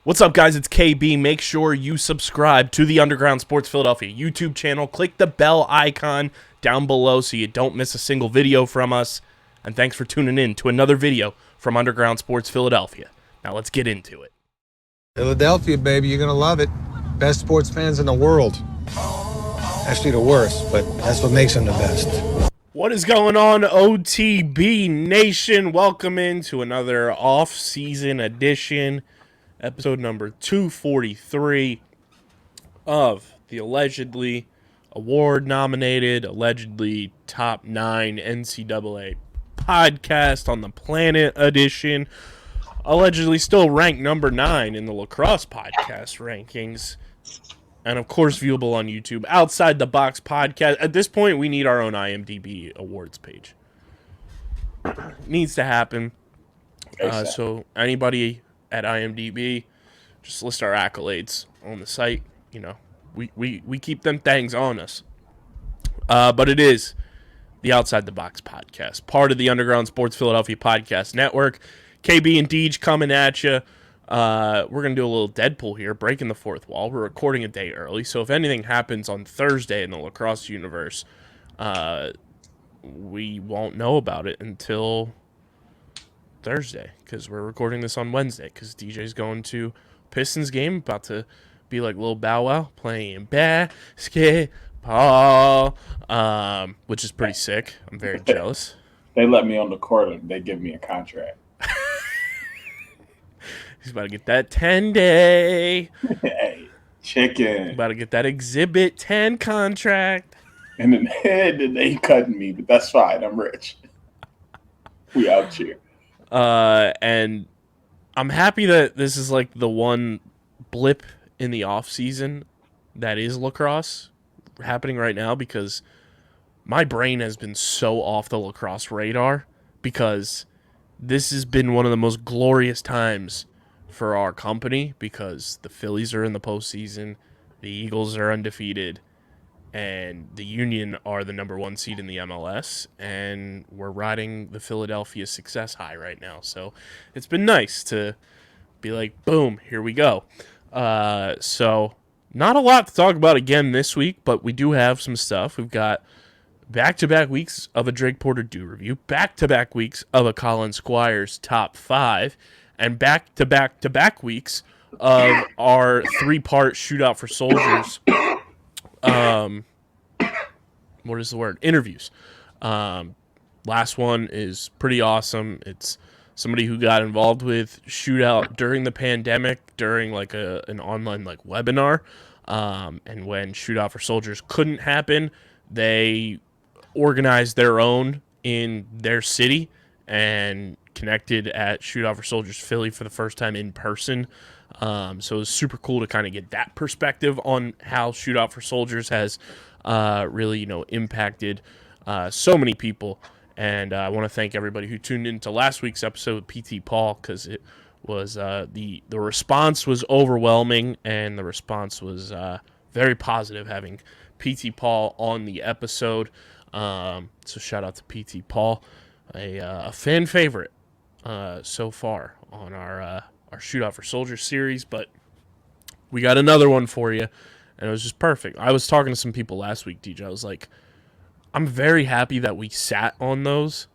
What's up, guys? It's KB. Make sure you subscribe to the Underground Sports Philadelphia YouTube channel. Click the bell icon down below so you don't miss a single video from us. And thanks for tuning in to another video from Underground Sports Philadelphia. Now let's get into it. Philadelphia, baby, you're going to love it. Best sports fans in the world. Actually, the worst, but that's what makes them the best. What is going on, OTB Nation? Welcome into another off-season edition, episode number 243 of the allegedly award-nominated, allegedly top 9 NCAA podcast on the planet edition. Allegedly still ranked number 9 in the Lacrosse podcast rankings. And, of course, viewable on YouTube. Outside the Box podcast. At this point, we need our own IMDb awards page. Needs to happen. So, anybody at IMDb, just list our accolades on the site. You know, we keep them things on us. But it is the Outside the Box podcast. Part of the Underground Sports Philadelphia podcast network. KB and Deej coming at you. We're going to do a little Deadpool here, breaking the fourth wall. We're recording a day early, so if anything happens on Thursday in the Lacrosse universe, we won't know about it until Thursday, because we're recording this on Wednesday, because DJ's going to Pistons game, about to be like Lil Bow Wow, playing basketball, which is pretty sick. I'm very jealous. They let me on the court and they give me a contract. He's about to get that 10-day. Hey, chicken. About to get that Exhibit 10 contract. And then they cutting me, but that's fine. I'm rich. We out here. And I'm happy that this is like the one blip in the off season that is lacrosse happening right now, because my brain has been so off the lacrosse radar, because this has been one of the most glorious times for our company, because the Phillies are in the postseason, the Eagles are undefeated, and the Union are the number 1 seed in the MLS, and we're riding the Philadelphia success high right now. So it's been nice to be like, boom, here we go. So not a lot to talk about again this week, but we do have some stuff. We've got back-to-back weeks of a Drake Porter Do review, back-to-back weeks of a Colin Squires top 5, and back-to-back weeks of our 3-part Shootout for Soldiers. What is the word? Interviews. Last one is pretty awesome. It's somebody who got involved with Shootout during the pandemic, during like an online like webinar. And when Shootout for Soldiers couldn't happen, they organized their own in their city and connected at Shootout for Soldiers Philly for the first time in person. So it was super cool to kind of get that perspective on how Shootout for Soldiers has really, impacted so many people. And I want to thank everybody who tuned into last week's episode with PT Paul, because it was the response was overwhelming, and the response was very positive having PT Paul on the episode. So shout out to PT Paul, a fan favorite so far on our Shootout for Soldiers series, but we got another one for you, and it was just perfect. I was talking to some people last week, DJ. I was like, I'm very happy that we sat on those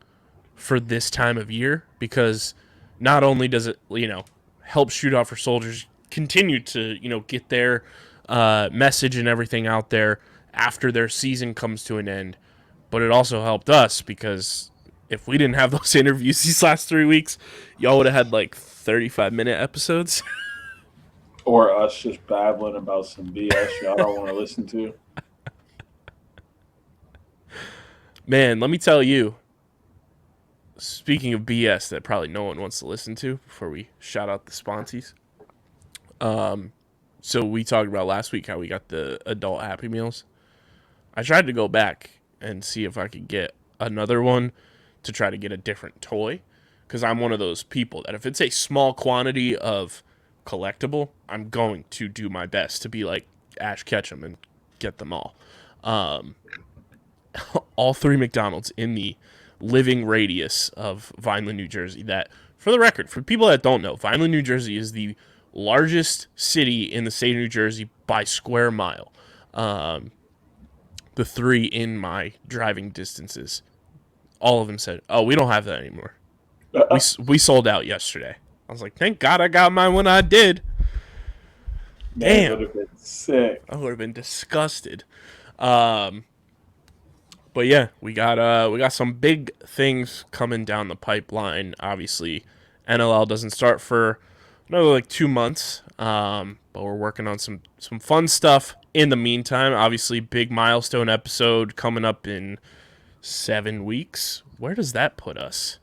for this time of year, because not only does it, help Shootout for Soldiers continue to, get their message and everything out there after their season comes to an end, but it also helped us, because if we didn't have those interviews these last 3 weeks, y'all would have had like 35-minute episodes. Or us just babbling about some BS y'all don't want to listen to. Man, let me tell you, speaking of BS that probably no one wants to listen to, before we shout out the sponsees. So we talked about last week how we got the adult Happy Meals. I tried to go back and see if I could get another one to try to get a different toy, because I'm one of those people that if it's a small quantity of collectible, I'm going to do my best to be like Ash Ketchum and get them all. All 3 McDonald's in the living radius of Vineland, New Jersey. That, for the record, for people that don't know, Vineland, New Jersey is the largest city in the state of New Jersey by square mile. The 3 in my driving distances, all of them said, "Oh, we don't have that anymore. We sold out yesterday." I was like, "Thank God I got mine when I did." Man, Damn, would have been sick. I would have been disgusted. But yeah, we got some big things coming down the pipeline. Obviously, NLL doesn't start for another like 2 months. But we're working on some fun stuff in the meantime. Obviously, big milestone episode coming up in 7 weeks. Where does that put us?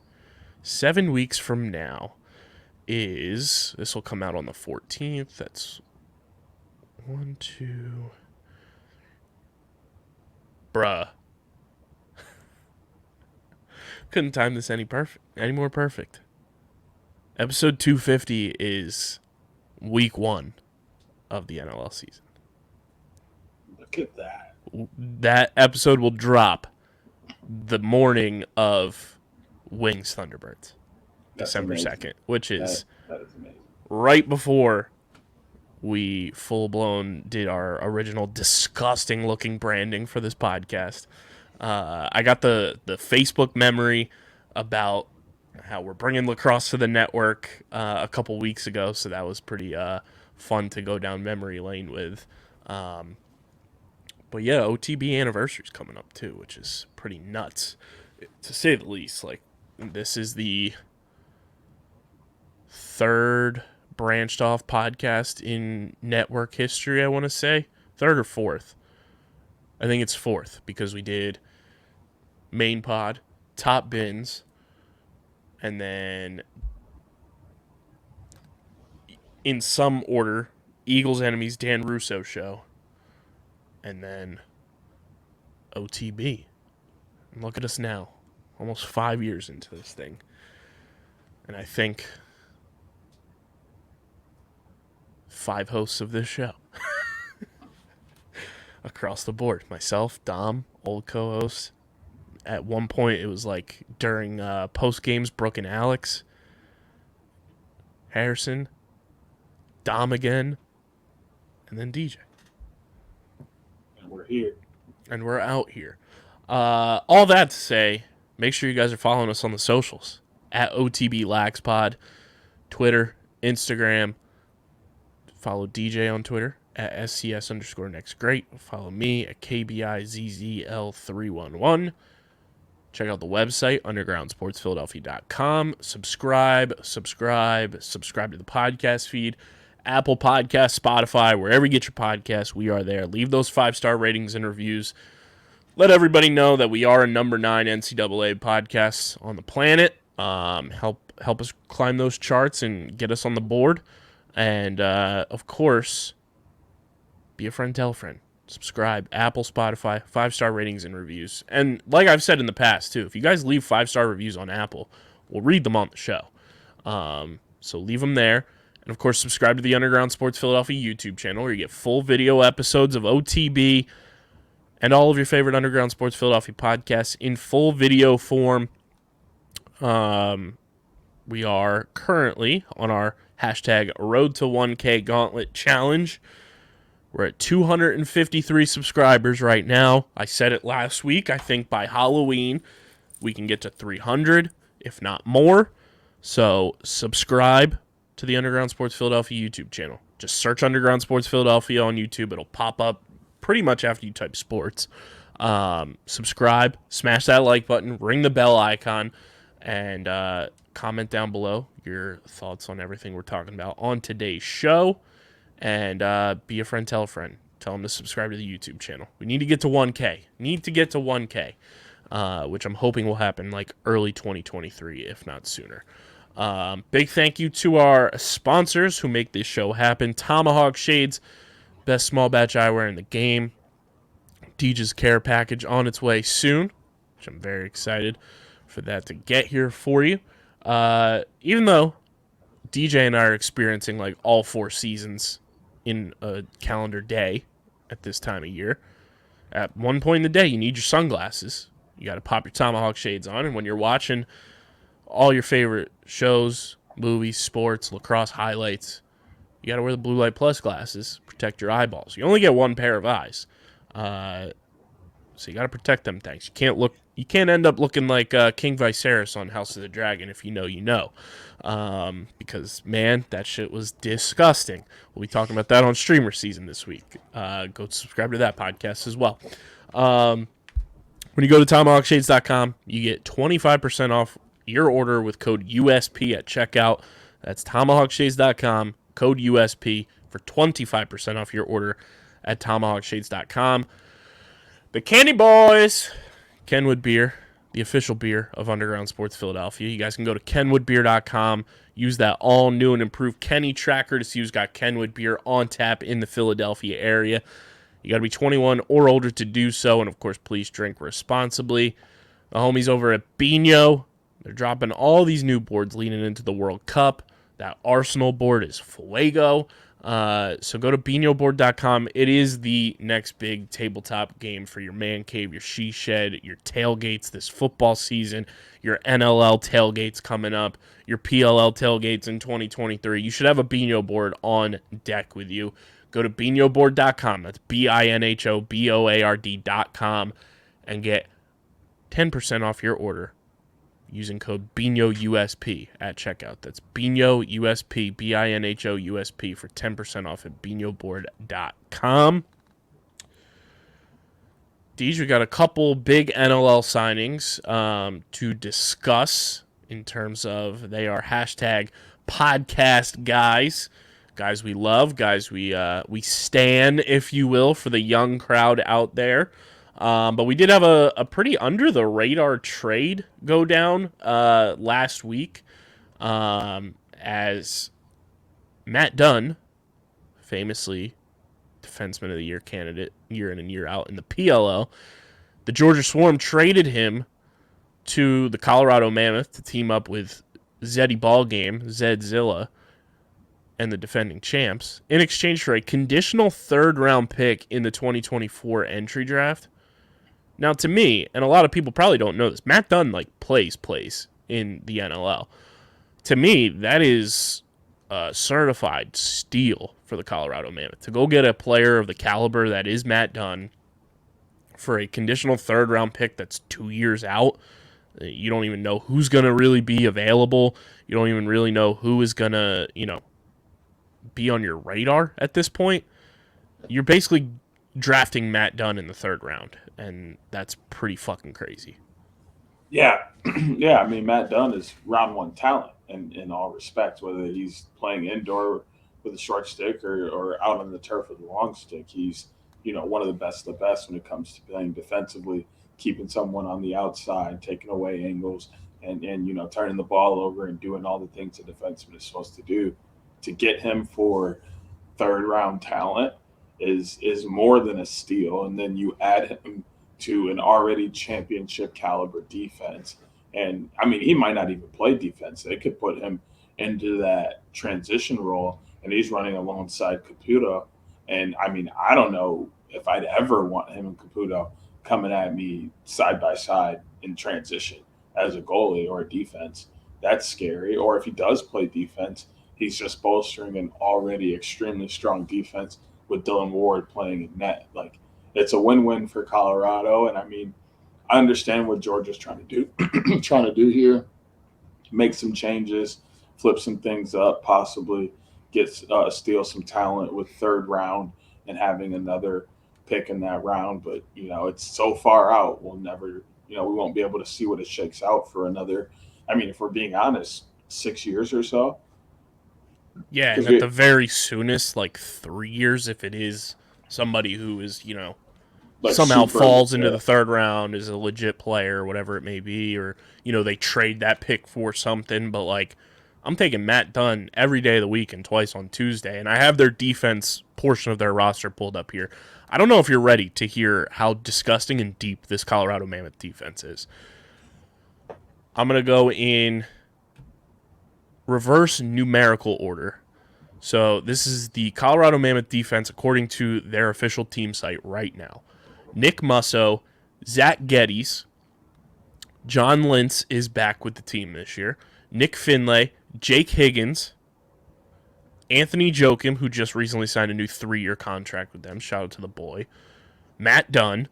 7 weeks from now this will come out on the 14th. That's 1, 2. Bruh. Couldn't time this any more perfect. Episode 250 is week 1 of the NLL season. Look at that. That episode will drop the morning of Wings Thunderbirds, That's December amazing. 2nd, which is that is amazing. right before we full-blown did our original disgusting-looking branding for this podcast. I got the Facebook memory about how we're bringing Lacrosse to the network a couple weeks ago, so that was pretty fun to go down memory lane with. But yeah, OTB anniversary's coming up too, which is pretty nuts, to say the least. Like, this is the 3rd branched off podcast in network history, I want to say. 3rd or 4th. I think it's 4th, because we did Main Pod, Top Bins, and then in some order, Eagles Enemies Dan Russo show, and then OTB. And look at us now, almost 5 years into this thing. And I think 5 hosts of this show. Across the board. Myself, Dom, old co-host. At one point, it was like during post games, Brooke and Alex, Harrison, Dom again, and then DJ. And we're here. And we're out here. All that to say, make sure you guys are following us on the socials at OTB LaxPod, Twitter, Instagram. Follow DJ on Twitter at SCS_NextGreat. Follow me at KBIZZL311. Check out the website, undergroundsportsphiladelphia.com. Subscribe to the podcast feed. Apple Podcasts, Spotify, wherever you get your podcasts, we are there. Leave those 5-star ratings and reviews. Let everybody know that we are a number 9 NCAA podcast on the planet. Help us climb those charts and get us on the board. And, of course, be a friend, tell a friend. Subscribe, Apple, Spotify, 5-star ratings and reviews. And like I've said in the past, too, if you guys leave 5-star reviews on Apple, we'll read them on the show. So leave them there. And, of course, subscribe to the Underground Sports Philadelphia YouTube channel, where you get full video episodes of OTB and all of your favorite Underground Sports Philadelphia podcasts in full video form. We are currently on our hashtag Road to 1K Gauntlet Challenge. We're at 253 subscribers right now. I said it last week. I think by Halloween we can get to 300, if not more. So subscribe to the Underground Sports Philadelphia YouTube channel. Just search Underground Sports Philadelphia on YouTube. It'll pop up pretty much after you type sports. Subscribe, smash that like button, ring the bell icon, and comment down below your thoughts on everything we're talking about on today's show. And be a friend, tell a friend. Tell them to subscribe to the YouTube channel. We need to get to 1K. Which I'm hoping will happen like early 2023, if not sooner. Big thank you to our sponsors who make this show happen. Tomahawk Shades, best small batch eyewear in the game. DJ's care package on its way soon, which I'm very excited for that to get here for you. Even though DJ and I are experiencing like all 4 seasons in a calendar day at this time of year, at one point in the day, you need your sunglasses. You got to pop your Tomahawk Shades on, and when you're watching all your favorite shows, movies, sports, lacrosse highlights, you got to wear the Blue Light Plus glasses, protect your eyeballs. You only get one pair of eyes. So you got to protect them things. You can't end up looking like King Viserys on House of the Dragon if you know you know. Because, man, that shit was disgusting. We'll be talking about that on Streamer Season this week. Go subscribe to that podcast as well. When you go to TomahawkShades.com, you get 25% off your order with code USP at checkout. That's TomahawkShades.com, code USP for 25% off your order at TomahawkShades.com. The Candy Boys, Kenwood Beer, the official beer of Underground Sports Philadelphia. You guys can go to kenwoodbeer.com, use that all new and improved Kenny tracker to see who's got Kenwood Beer on tap in the Philadelphia area. You got to be 21 or older to do so, and of course, please drink responsibly. The homies over at Bino, they're dropping all these new boards leading into the World Cup. That Arsenal board is fuego. So go to BinoBoard.com. It is the next big tabletop game for your man cave, your she shed, your tailgates this football season, your NLL tailgates coming up, your PLL tailgates in 2023. You should have a Bino board on deck with you. Go to BinoBoard.com. That's BINHOBOARD.com and get 10% off your order using code BINOUSP at checkout. That's BINOUSP, BINHOUSP for 10% off at BinoBoard.com. Deej, we got a couple big NLL signings to discuss in terms of they are hashtag podcast guys. Guys we love, guys we stan, if you will, for the young crowd out there. But we did have a pretty under-the-radar trade go down last week as Matt Dunn, famously Defenseman of the Year candidate year in and year out in the PLL, the Georgia Swarm traded him to the Colorado Mammoth to team up with Zeddy Ballgame, Zedzilla, and the defending champs in exchange for a conditional third-round pick in the 2024 entry draft. Now, to me, and a lot of people probably don't know this, Matt Dunn plays in the NLL. To me, that is a certified steal for the Colorado Mammoth. To go get a player of the caliber that is Matt Dunn for a conditional third-round pick that's 2 years out, you don't even know who's going to really be available. You don't even really know who is going to, be on your radar at this point. You're basically drafting Matt Dunn in the third round, and that's pretty fucking crazy. Yeah. Yeah, I mean, Matt Dunn is round one talent in all respects, whether he's playing indoor with a short stick or out on the turf with a long stick. He's, one of the best when it comes to playing defensively, keeping someone on the outside, taking away angles, and turning the ball over and doing all the things a defenseman is supposed to do. To get him for third-round talent is more than a steal, and then you add him to an already championship caliber defense. And, I mean, he might not even play defense. They could put him into that transition role, and he's running alongside Caputo. And, I mean, I don't know if I'd ever want him and Caputo coming at me side by side in transition as a goalie or a defense. That's scary. Or if he does play defense, he's just bolstering an already extremely strong defense with Dylan Ward playing in net. It's a win-win for Colorado. And I mean, I understand what Georgia's trying to do here. Make some changes, flip some things up, possibly steal some talent with third round and having another pick in that round. But, it's so far out. We'll never, we won't be able to see what it shakes out for another. I mean, if we're being honest, 6 years or so. Yeah, and at the very soonest, 3 years if it is somebody who is, somehow falls into the third round, is a legit player, whatever it may be, or, they trade that pick for something. But, I'm taking Matt Dunn every day of the week and twice on Tuesday, and I have their defense portion of their roster pulled up here. I don't know if you're ready to hear how disgusting and deep this Colorado Mammoth defense is. I'm going to go in reverse numerical order. So this is the Colorado Mammoth defense according to their official team site right now. Nick Musso, Zach Geddes, John Lintz is back with the team this year. Nick Finlay, Jake Higgins, Anthony Joachim, who just recently signed a new 3-year contract with them. Shout out to the boy. Matt Dunn,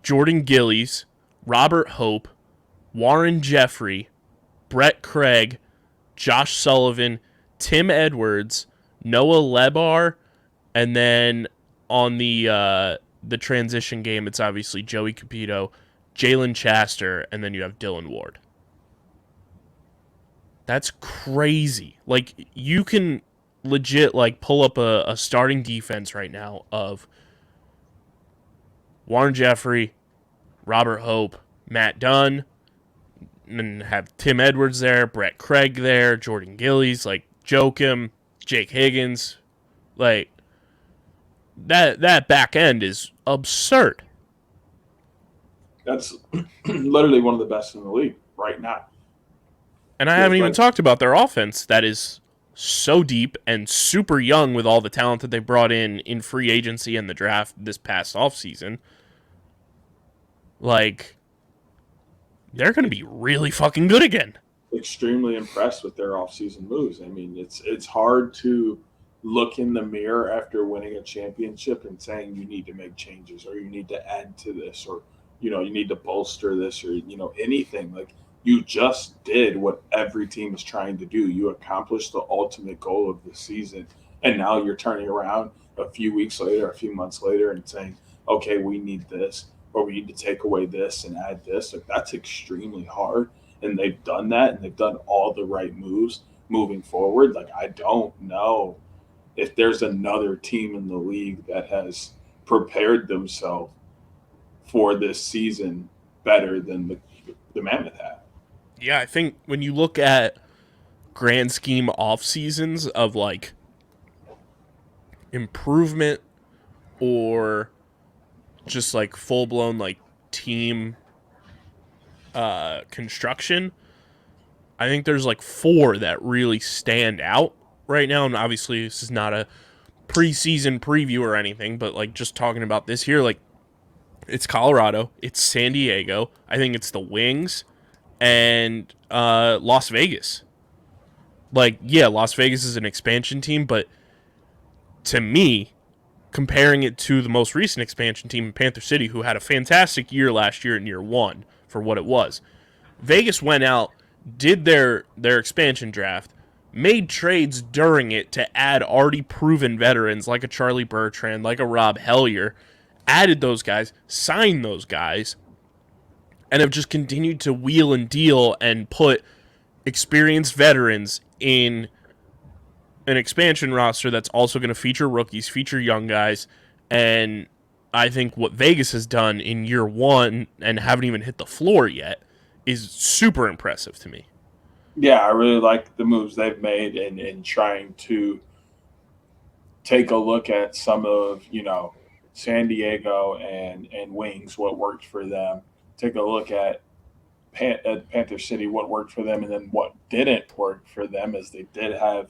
Jordan Gillies, Robert Hope, Warren Jeffrey, Brett Craig, Josh Sullivan, Tim Edwards, Noah Lebar, and then on the transition game, it's obviously Joey Capito, Jalen Chaster, and then you have Dylan Ward. That's crazy. Like, you can legit, like, pull up a starting defense right now of Warren Jeffrey, Robert Hope, Matt Dunn, and have Tim Edwards there, Brett Craig there, Jordan Gillies, like, Joachim, Jake Higgins. Like, that back end is absurd. That's literally one of the best in the league right now. And I haven't even talked about their offense that is so deep and super young with all the talent that they brought in free agency and the draft this past offseason. Like, they're going to be really fucking good again. Extremely impressed with their offseason moves. I mean, it's hard to look in the mirror after winning a championship and saying you need to make changes or you need to add to this or, you need to bolster this or, anything. Like, you just did what every team is trying to do. You accomplished the ultimate goal of the season. And now you're turning around a few weeks later, a few months later and saying, okay, we need this or we need to take away this and add this. Like, that's extremely hard. And they've done that and they've done all the right moves moving forward. Like, I don't know if there's another team in the league that has prepared themselves for this season better than the Mammoth have. Yeah, I think when you look at grand scheme off seasons of like improvement or just like full blown like team construction, I think there's like 4 that really stand out right now. And obviously this is not a preseason preview or anything, but like just talking about this here, like it's Colorado, it's San Diego, I think it's the Wings, and Las Vegas. Like, yeah, Las Vegas is an expansion team, but to me, comparing it to the most recent expansion team, Panther City, who had a fantastic year last year in year 1 for what it was, Vegas went out, did their expansion draft, made trades during it to add already proven veterans like a Charlie Bertrand, like a Rob Hellier, added those guys, signed those guys, and have just continued to wheel and deal and put experienced veterans in an expansion roster that's also going to feature rookies, feature young guys, and I think what Vegas has done in year 1 and haven't even hit the floor yet is super impressive to me. Yeah, I really like the moves they've made in trying to take a look at some of, San Diego and Wings, what worked for them. Take a look at Panther City, what worked for them, and then what didn't work for them, as they did have,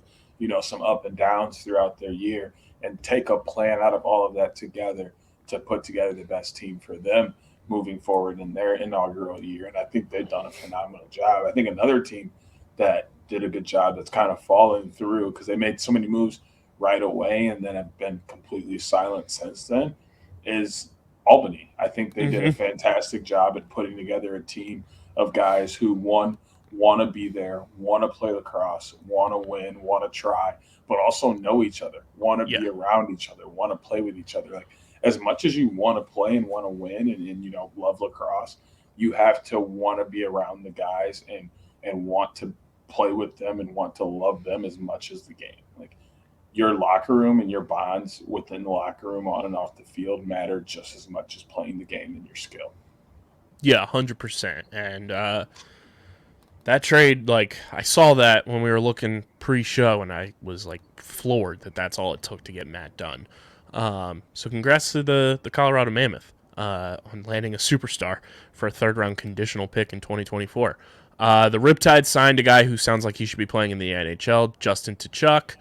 some up and downs throughout their year, and take a plan out of all of that together to put together the best team for them moving forward in their inaugural year. And I think they've done a phenomenal job. I think another team that did a good job that's kind of fallen through because they made so many moves right away and then have been completely silent since then is Albany. I think they did a fantastic job at putting together a team of guys who, one, want to be there, want to play lacrosse, want to win, want to try, but also know each other, want to be around each other, want to play with each other. Like, as much as you want to play and want to win and love lacrosse, you have to want to be around the guys and want to play with them and want to love them as much as the game. Like, your locker room and your bonds within the locker room on and off the field matter just as much as playing the game and your skill. Yeah, 100%. And that trade, like, I saw that when we were looking pre-show, and I was, like, floored that that's all it took to get Matt Dunn. So congrats to the Colorado Mammoth on landing a superstar for a third-round conditional pick in 2024. The Riptide signed a guy who sounds like he should be playing in the NHL, Justin Tkachuk.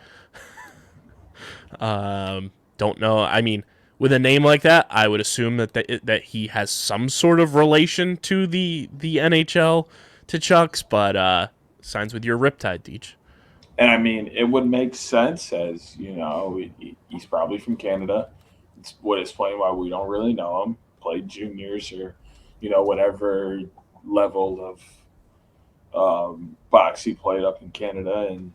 Don't know. I mean, with a name like that, I would assume that he has some sort of relation to the NHL Tkachuks, but signs with your Riptide, Deej. And I mean, it would make sense as, he's probably from Canada. It's what explain why we don't really know him. Played juniors or, whatever level of box he played up in Canada. And,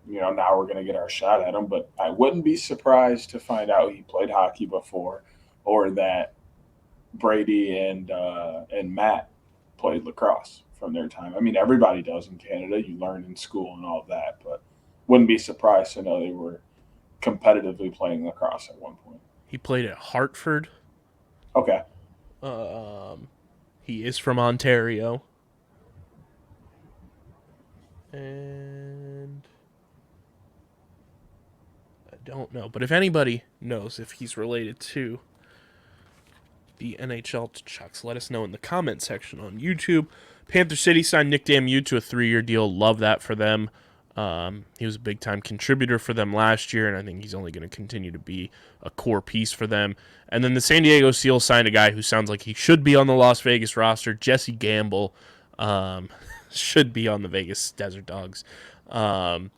now we're going to get our shot at him. But I wouldn't be surprised to find out he played hockey before, or that Brady and Matt played lacrosse from their time. I mean, everybody does in Canada. You learn in school and all of that, but wouldn't be surprised to know they were competitively playing lacrosse at one point. He played at Hartford. Okay. He is from Ontario. And I don't know, but if anybody knows if he's related to the NHL Chucks, let us know in the comment section on YouTube. Panther City signed Nick Damu to a 3-year deal. Love that for them. He was a big-time contributor for them last year, and I think he's only going to continue to be a core piece for them. And then the San Diego Seals signed a guy who sounds like he should be on the Las Vegas roster, Jesse Gamble. Should be on the Vegas Desert Dogs. And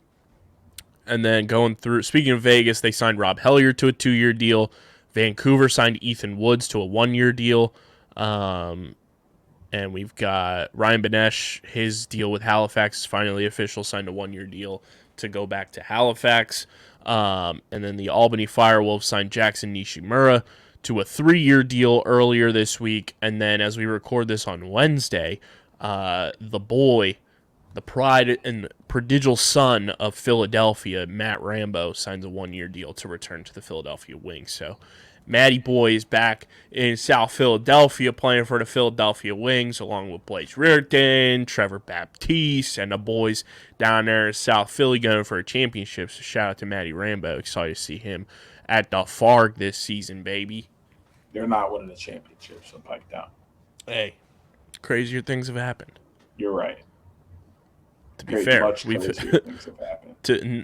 then going through, speaking of Vegas, they signed Rob Hellier to a 2-year deal. Vancouver signed Ethan Woods to a 1-year deal. And we've got Ryan Benesh. His deal with Halifax is finally official, signed a 1-year deal to go back to Halifax. And then the Albany Firewolves signed Jackson Nishimura to a 3-year deal earlier this week. And then as we record this on Wednesday, the boy, the pride and prodigal son of Philadelphia, Matt Rambo, signs a 1-year deal to return to the Philadelphia Wings. So Matty Boy is back in South Philadelphia playing for the Philadelphia Wings, along with Blaze Riordan, Trevor Baptiste, and the boys down there in South Philly going for a championship. So shout out to Matty Rambo. Excited to see him at the Farg this season, baby. They're not winning the championship, so pipe down. Hey, crazier things have happened. You're right. To be fair,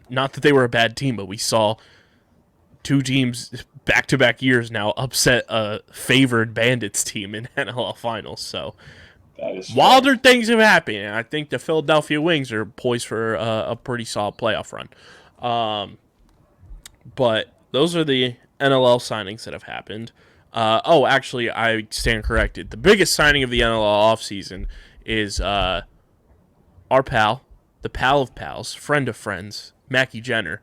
not that they were a bad team, but we saw two teams back-to-back years now upset a favored Bandits team in NLL Finals. So wilder things have happened, and I think the Philadelphia Wings are poised for a pretty solid playoff run. But those are the NLL signings that have happened. Actually, I stand corrected. The biggest signing of the NLL offseason is our pal, the pal of pals, friend of friends, Mackie Jenner,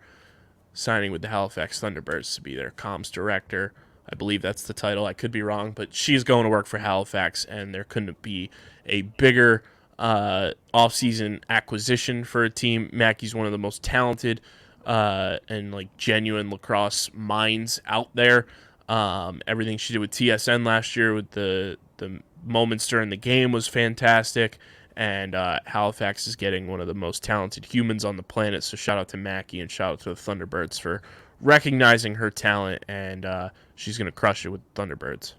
signing with the Halifax Thunderbirds to be their comms director. I believe that's the title. I could be wrong, but she's going to work for Halifax, and there couldn't be a bigger offseason acquisition for a team. Mackie's one of the most talented and genuine lacrosse minds out there. Everything she did with TSN last year with the moments during the game was fantastic. And Halifax is getting one of the most talented humans on the planet. So shout out to Mackie and shout out to the Thunderbirds for recognizing her talent. And she's going to crush it with Thunderbirds.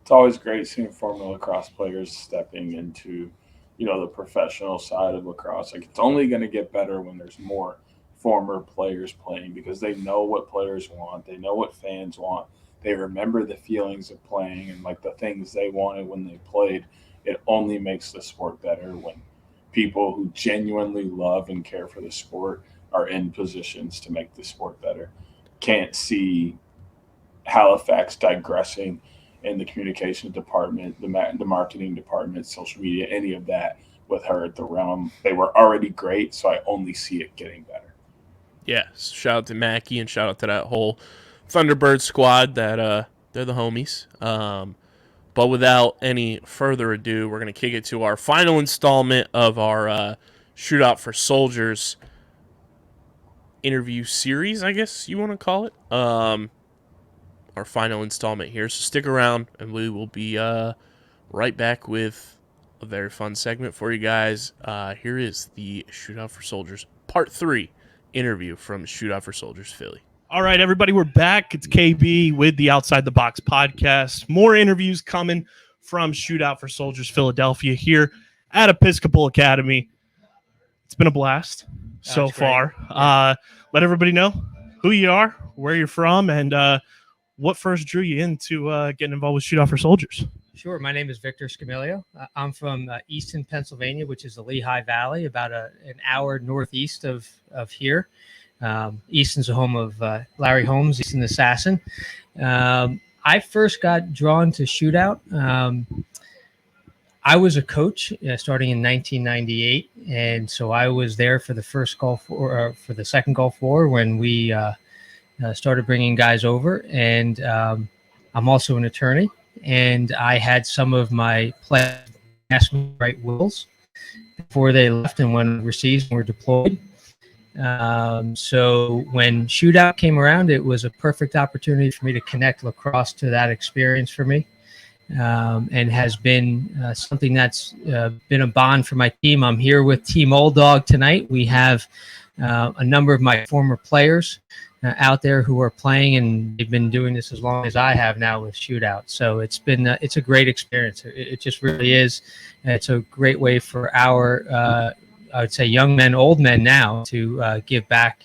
It's always great seeing former lacrosse players stepping into, the professional side of lacrosse. It's only going to get better when there's more former players playing, because they know what players want. They know what fans want. They remember the feelings of playing and the things they wanted when they played. It only makes the sport better when people who genuinely love and care for the sport are in positions to make the sport better. Can't see Halifax digressing in the communications department, the marketing department, social media, any of that with her at the realm. They were already great, so I only see it getting better. Yeah, shout out to Mackie and shout out to that whole Thunderbird squad that they're the homies. But without any further ado, we're going to kick it to our final installment of our Shootout for Soldiers interview series, I guess you want to call it. Our final installment here. So stick around, and we will be right back with a very fun segment for you guys. Here is the Shootout for Soldiers Part 3 interview from Shootout for Soldiers Philly. All right, everybody, we're back. It's KB with the Outside the Box podcast. More interviews coming from Shootout for Soldiers Philadelphia here at Episcopal Academy. It's been a blast so far. Let everybody know who you are, where you're from, and what first drew you into getting involved with Shootout for Soldiers. Sure. My name is Victor Scamilio. I'm from Easton, Pennsylvania, which is the Lehigh Valley, about an hour northeast of here. Easton's the home of Larry Holmes, Easton Assassin. I first got drawn to shootout. I was a coach starting in 1998, and so I was there for the first Gulf War, for the second Gulf War when we started bringing guys over. And I'm also an attorney, and I had some of my players ask me to write wills before they left and went overseas and were deployed. So when shootout came around, it was a perfect opportunity for me to connect lacrosse to that experience for me. And has been something that's been a bond for my team. I'm here with Team Old Dog tonight. We have a number of my former players out there who are playing, and they've been doing this as long as I have now with shootout. So it's been it's a great experience. It just really is. It's a great way for our I would say young men, old men now, to give back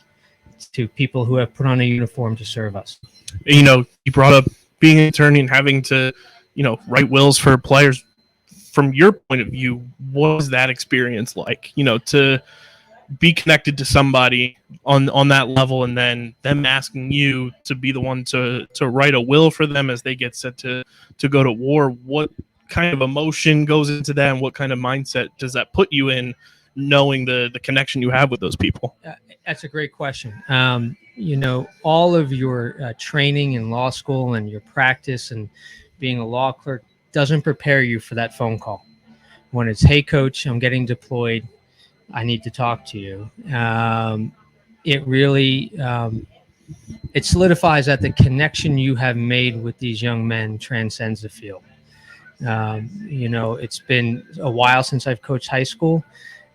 to people who have put on a uniform to serve us. You brought up being an attorney and having to write wills for players. From your point of view, what was that experience like? To be connected to somebody on that level, and then them asking you to be the one to write a will for them as they get set to go to war. What kind of emotion goes into that, and what kind of mindset does that put you in, knowing the connection you have with those people? That's a great question. All of your training in law school and your practice and being a law clerk doesn't prepare you for that phone call. When it's, hey, coach, I'm getting deployed, I need to talk to you. It really, it solidifies that the connection you have made with these young men transcends the field. It's been a while since I've coached high school.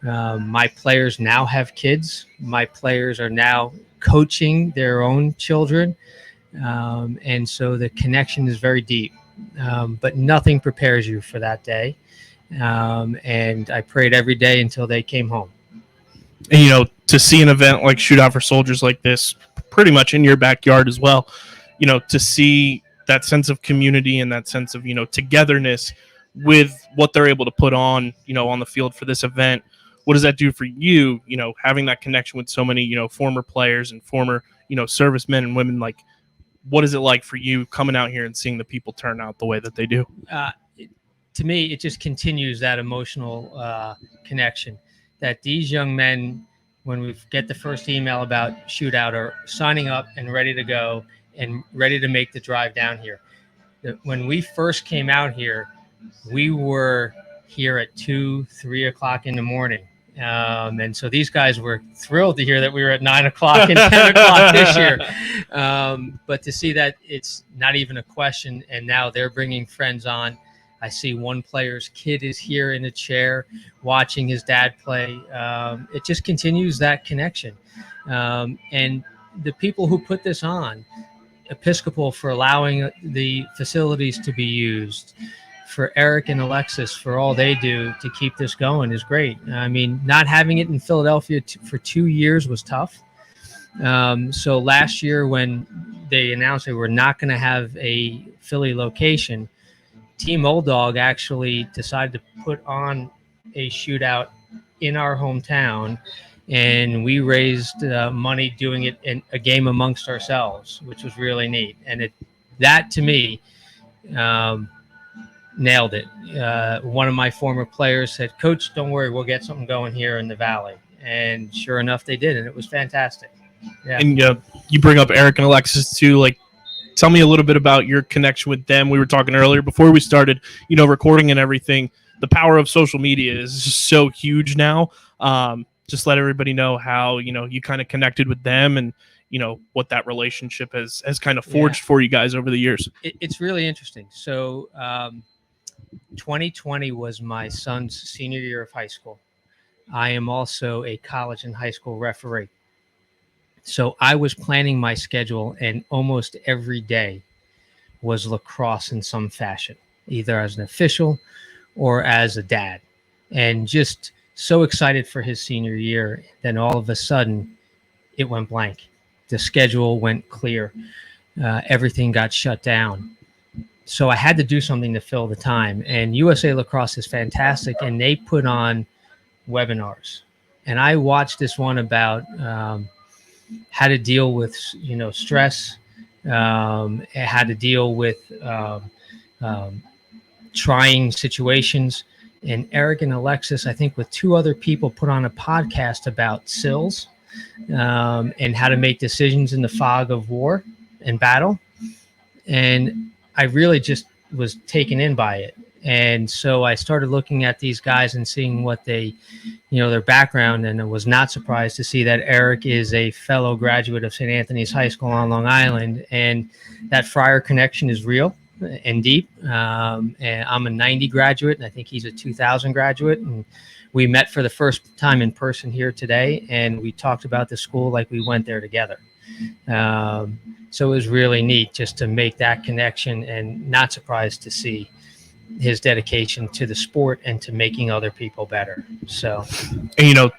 My players now have kids. My players are now coaching their own children. And so the connection is very deep. But nothing prepares you for that day. And I prayed every day until they came home. And, to see an event like Shootout for Soldiers like this, pretty much in your backyard as well, to see that sense of community and that sense of, togetherness with what they're able to put on the field for this event. What does that do for you, having that connection with so many, former players and former, servicemen and women? Like, what is it like for you coming out here and seeing the people turn out the way that they do? To me, it just continues that emotional connection that these young men, when we get the first email about shootout, are signing up and ready to go and ready to make the drive down here. When we first came out here, we were here at 2-3 o'clock in the morning. And so these guys were thrilled to hear that we were at 9 o'clock and 10 o'clock this year. But to see that it's not even a question, and now they're bringing friends on. I see one player's kid is here in a chair watching his dad play. It just continues that connection. And the people who put this on, Episcopal for allowing the facilities to be used, for Eric and Alexis for all they do to keep this going is great. I mean, not having it in Philadelphia for 2 years was tough. So last year when they announced they were not going to have a Philly location, Team Old Dog actually decided to put on a shootout in our hometown, and we raised money doing it in a game amongst ourselves, which was really neat. And that to me nailed it. One of my former players said, "Coach, don't worry, we'll get something going here in the Valley." And sure enough, they did, and it was fantastic. Yeah. And you bring up Eric and Alexis too. Like, tell me a little bit about your connection with them. We were talking earlier before we started, recording and everything. The power of social media is just so huge now. Just let everybody know how, you kind of connected with them and, what that relationship has kind of forged for you guys over the years. It's really interesting. So 2020 was my son's senior year of high school. I am also a college and high school referee. So I was planning my schedule, and almost every day was lacrosse in some fashion, either as an official or as a dad. And just so excited for his senior year. Then all of a sudden, it went blank. The schedule went clear. Everything got shut down. So I had to do something to fill the time. And USA Lacrosse is fantastic, and they put on webinars. And I watched this one about how to deal with, stress, how to deal with trying situations. And Eric and Alexis, I think with 2 other people, put on a podcast about SILs and how to make decisions in the fog of war and battle. And I really just was taken in by it. And so I started looking at these guys and seeing what they, their background, and I was not surprised to see that Eric is a fellow graduate of St. Anthony's High School on Long Island, and that Friar connection is real and deep. And I'm a 90 graduate, and I think he's a 2000 graduate, and we met for the first time in person here today, and we talked about the school like we went there together. So it was really neat just to make that connection, and not surprised to see his dedication to the sport and to making other people better. So, and,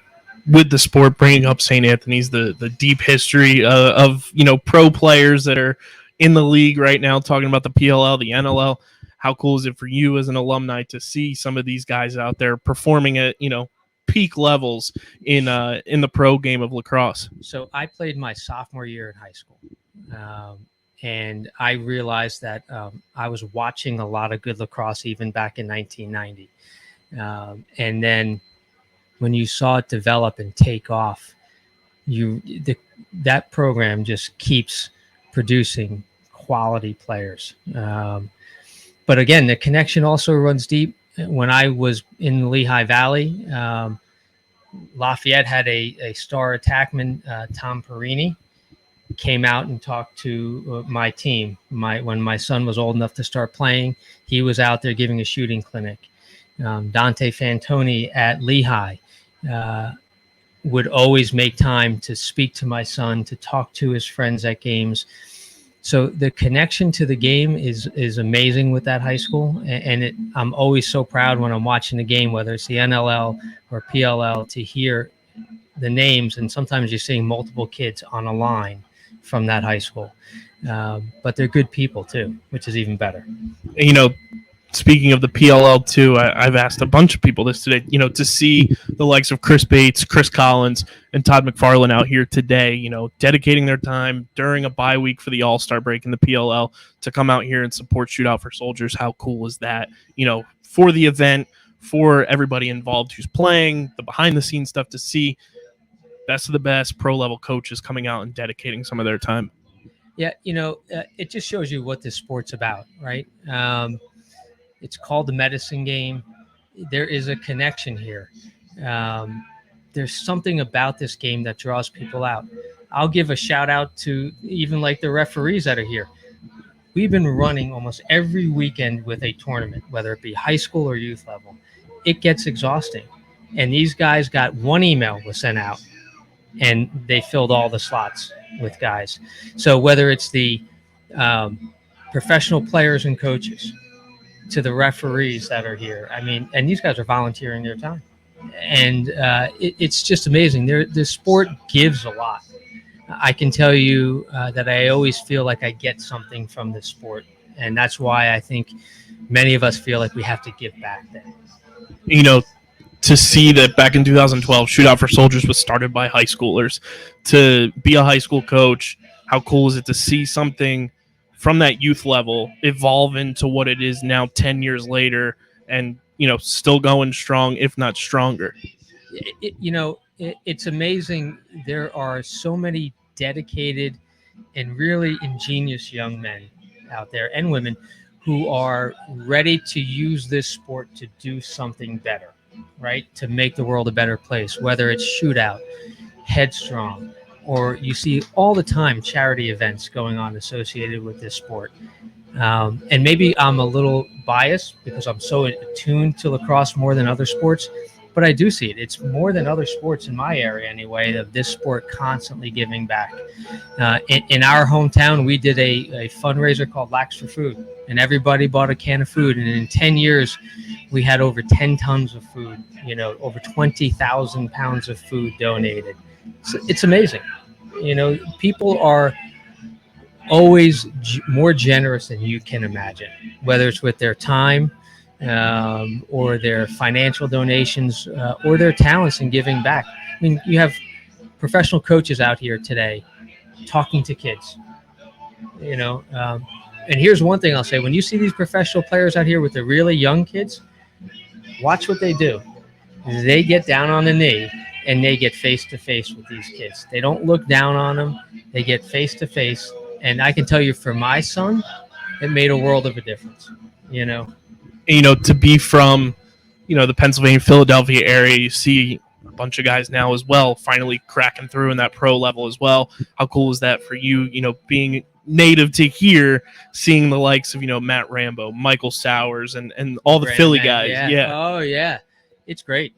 with the sport, bringing up St. Anthony's, the deep history of pro players that are in the league right now, talking about the PLL, the NLL. How cool is it for you as an alumni to see some of these guys out there performing at peak levels in the pro game of lacrosse? So I played my sophomore year in high school. And I realized that I was watching a lot of good lacrosse even back in 1990. And then when you saw it develop and take off, that program just keeps producing quality players. But again, the connection also runs deep. When I was in the Lehigh Valley, Lafayette had a star attackman, Tom Perini, came out and talked to my team. When my son was old enough to start playing, he was out there giving a shooting clinic. Dante Fantoni at Lehigh would always make time to speak to my son, to talk to his friends at games. So the connection to the game is amazing with that high school, and I'm always so proud when I'm watching the game, whether it's the NLL or PLL, to hear the names, and sometimes you're seeing multiple kids on a line from that high school. But they're good people too, which is even better. Speaking of the PLL too, I've asked a bunch of people this today, to see the likes of Chris Bates, Chris Collins, and Todd McFarlane out here today, dedicating their time during a bye week for the All-Star break in the PLL to come out here and support Shootout for Soldiers. How cool is that? For the event, for everybody involved who's playing, the behind-the-scenes stuff, to see best of the best pro-level coaches coming out and dedicating some of their time. Yeah, it just shows you what this sport's about, right? It's called the medicine game. There is a connection here. There's something about this game that draws people out. I'll give a shout out to even like the referees that are here. We've been running almost every weekend with a tournament, whether it be high school or youth level. It gets exhausting. And these guys got one email was sent out, and they filled all the slots with guys. So whether it's the professional players and coaches, to the referees that are here. And these guys are volunteering their time. And it's just amazing. The sport gives a lot. I can tell you that I always feel like I get something from this sport. And that's why I think many of us feel like we have to give back then. To see that back in 2012, Shootout for Soldiers was started by high schoolers. To be a high school coach, how cool is it to see something from that youth level evolve into what it is now 10 years later, and still going strong, if not stronger? It's amazing. There are so many dedicated and really ingenious young men out there, and women, who are ready to use this sport to do something better, right? To make the world a better place, whether it's Shootout, Headstrong, or you see all the time charity events going on associated with this sport. And maybe I'm a little biased because I'm so attuned to lacrosse more than other sports, but I do see it. It's more than other sports in my area anyway, of this sport constantly giving back. In our hometown, we did a fundraiser called Lax for Food, and everybody bought a can of food. And in 10 years, we had over 10 tons of food, over 20,000 pounds of food donated. It's amazing. People are always more generous than you can imagine, whether it's with their time or their financial donations or their talents in giving back. I mean, you have professional coaches out here today talking to kids, and here's one thing I'll say: when you see these professional players out here with the really young kids, watch what they do. They get down on the knee and they get face to face with these kids. They don't look down on them. They get face to face. And I can tell you, for my son, it made a world of a difference. To be from, the Pennsylvania, Philadelphia area, you see a bunch of guys now as well, finally cracking through in that pro level as well. How cool is that for you, being native to here, seeing the likes of, Matt Rambo, Michael Sowers, and all the Brandon, Philly guys. Yeah. Oh, yeah. It's great.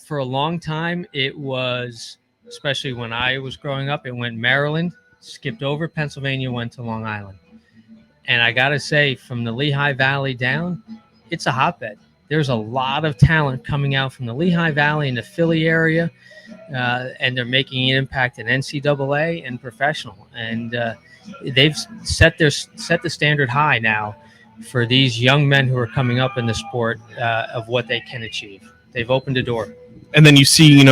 For a long time, it was, especially when I was growing up, it went Maryland, skipped over Pennsylvania, went to Long Island. And I got to say, from the Lehigh Valley down, it's a hotbed. There's a lot of talent coming out from the Lehigh Valley and the Philly area, and they're making an impact in NCAA and professional. And they've set the standard high now for these young men who are coming up in the sport of what they can achieve. They've opened a door. And then you see,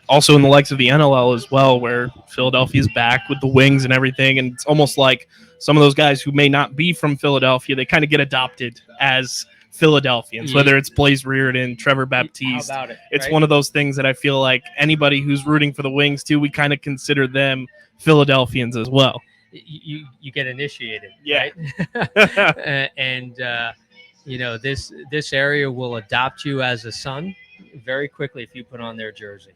also in the likes of the NLL as well, where Philadelphia's back with the Wings and everything. And it's almost like some of those guys who may not be from Philadelphia, they kind of get adopted as Philadelphians, Yeah. Whether it's Blaze Reardon, Trevor Baptiste. How about it? It's right? one of those things that I feel like anybody who's rooting for the Wings too, we kind of consider them Philadelphians as well. You get initiated, Yeah. right? And this area will adopt you as a son very quickly if you put on their jersey.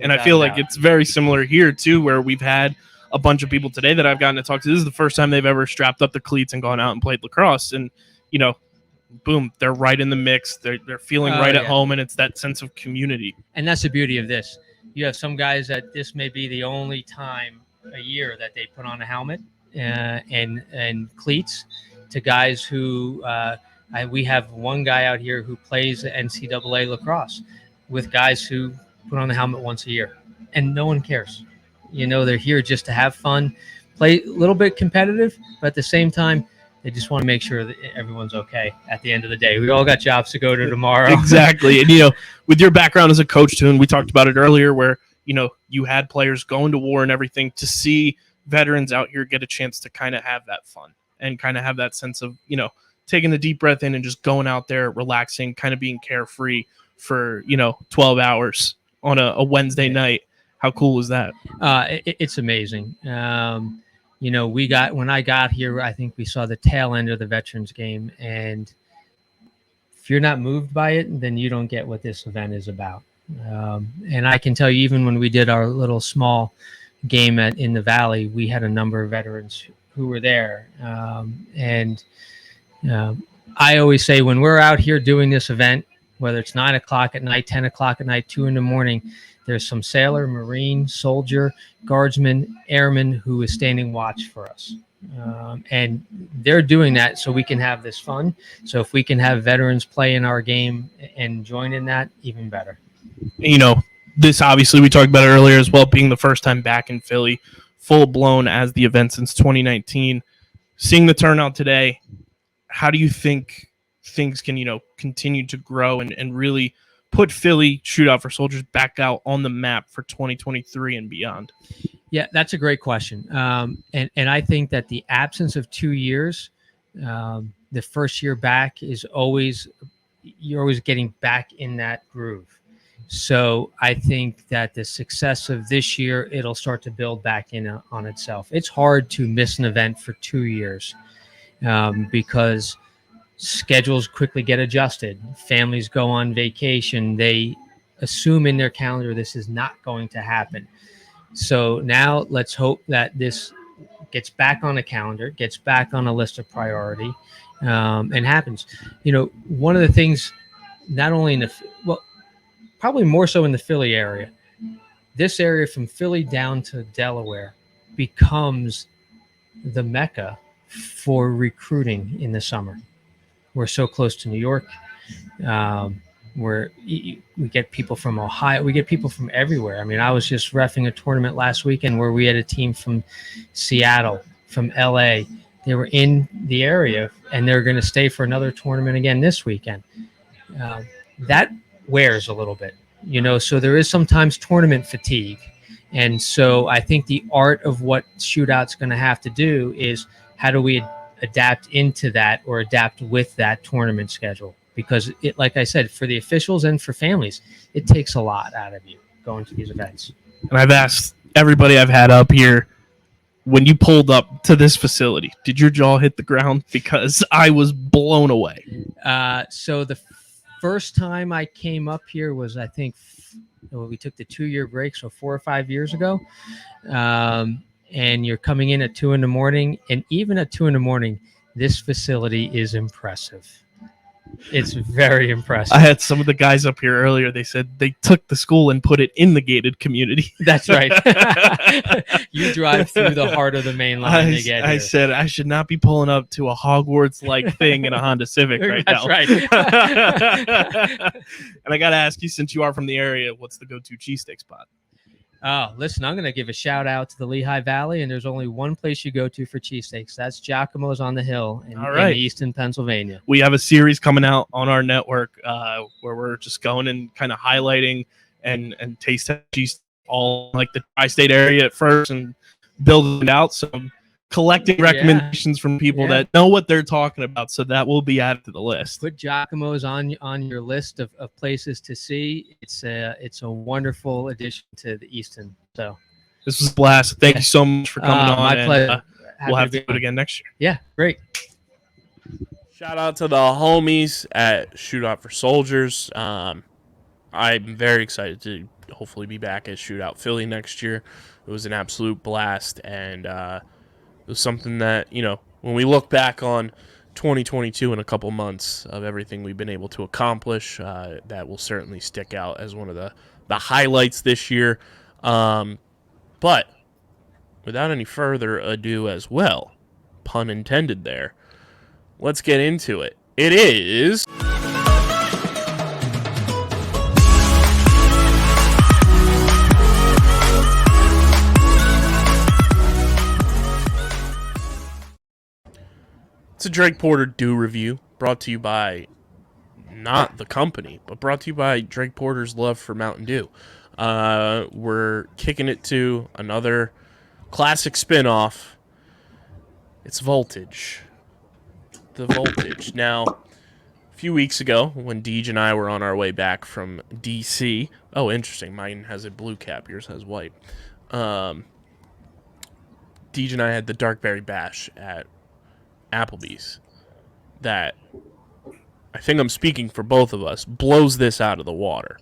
And I feel like it's very similar here too, where we've had a bunch of people today that I've gotten to talk to. This is the first time they've ever strapped up the cleats and gone out and played lacrosse, and boom, they're right in the mix. They're feeling right at home, and it's that sense of community. And that's the beauty of this. You have some guys that this may be the only time a year that they put on a helmet and cleats, to guys who we have one guy out here who plays NCAA lacrosse with guys who put on the helmet once a year, and no one cares. They're here just to have fun, play a little bit competitive, but at the same time, they just want to make sure that everyone's okay at the end of the day. We all got jobs to go to tomorrow. Exactly. And, with your background as a coach too, and we talked about it earlier, where, you had players going to war and everything, to see veterans out here get a chance to kind of have that fun and kind of have that sense of, taking a deep breath in and just going out there, relaxing, kind of being carefree for, 12 hours on a Wednesday night. How cool is that? It's amazing. When I got here, I think we saw the tail end of the Veterans game, and if you're not moved by it, then you don't get what this event is about. And I can tell you, even when we did our little small game in the Valley, we had a number of veterans who were there. I always say, when we're out here doing this event, whether it's 9 o'clock at night, 10 o'clock at night, 2 a.m, there's some sailor, Marine, soldier, guardsman, airman who is standing watch for us. And they're doing that so we can have this fun. So if we can have veterans play in our game and join in that, even better. This obviously, we talked about it earlier as well, being the first time back in Philly, full blown as the event since 2019. Seeing the turnout today, how do you think things can, continue to grow and really put Philly Shootout for Soldiers back out on the map for 2023 and beyond? Yeah, that's a great question. And I think that the absence of 2 years, the first year back you're always getting back in that groove. So I think that the success of this year, it'll start to build back in on itself. It's hard to miss an event for 2 years because schedules quickly get adjusted. Families go on vacation. They assume in their calendar this is not going to happen. So now let's hope that this gets back on the calendar, gets back on a list of priority, and happens. One of the things, not only probably more so in the Philly area, this area from Philly down to Delaware becomes the mecca for recruiting in the summer. We're so close to New York. we get people from Ohio, we get people from everywhere. I mean, I was just reffing a tournament last weekend where we had a team from Seattle, from LA. They were in the area, and they're going to stay for another tournament again this weekend. That wears a little bit, so there is sometimes tournament fatigue. And so I think the art of what Shootout's going to have to do is how do we adapt into that or adapt with that tournament schedule? Because it, like I said, for the officials and for families, it takes a lot out of you going to these events. And I've asked everybody I've had up here, when you pulled up to this facility, did your jaw hit the ground? Because I was blown away. So the first time I came up here was, I think, we took the 2-year break, so 4 or 5 years ago. And you're coming in at 2 a.m, and even at 2 a.m, this facility is impressive. It's very impressive. I had some of the guys up here earlier. They said they took the school and put it in the gated community. That's right. You drive through the heart of the main line to get here. I said I should not be pulling up to a Hogwarts-like thing in a Honda Civic right now. That's right. And I got to ask you, since you are from the area, what's the go-to cheesesteak spot? Oh, listen, I'm going to give a shout out to the Lehigh Valley, and there's only one place you go to for cheesesteaks. That's Giacomo's on the Hill in Easton, Pennsylvania. We have a series coming out on our network where we're just going and kind of highlighting and taste cheese all like the tri-state area at first and building it out. So I'm collecting recommendations from people that know what they're talking about. So that will be added to the list. Put Giacomo's on your list of places to see. It's a wonderful addition to the Easton. So this was a blast. Thank you so much for coming on. My pleasure. We'll have to do it again next year. Yeah, great. Shout out to the homies at Shootout for Soldiers. I'm very excited to hopefully be back at Shootout Philly next year. It was an absolute blast, and it was something that, when we look back on 2022 in a couple months of everything we've been able to accomplish, that will certainly stick out as one of the highlights this year. But without any further ado as well, pun intended there, let's get into it. It is... It's a Drake Porter Do review, brought to you by not the company, but brought to you by Drake Porter's love for Mountain Dew. We're kicking it to another classic spinoff. It's Voltage. The Voltage. Now, a few weeks ago, when Deej and I were on our way back from DC, oh, interesting, mine has a blue cap, yours has white. Deej and I had the Darkberry Bash at Applebee's that, I think I'm speaking for both of us, blows this out of the water.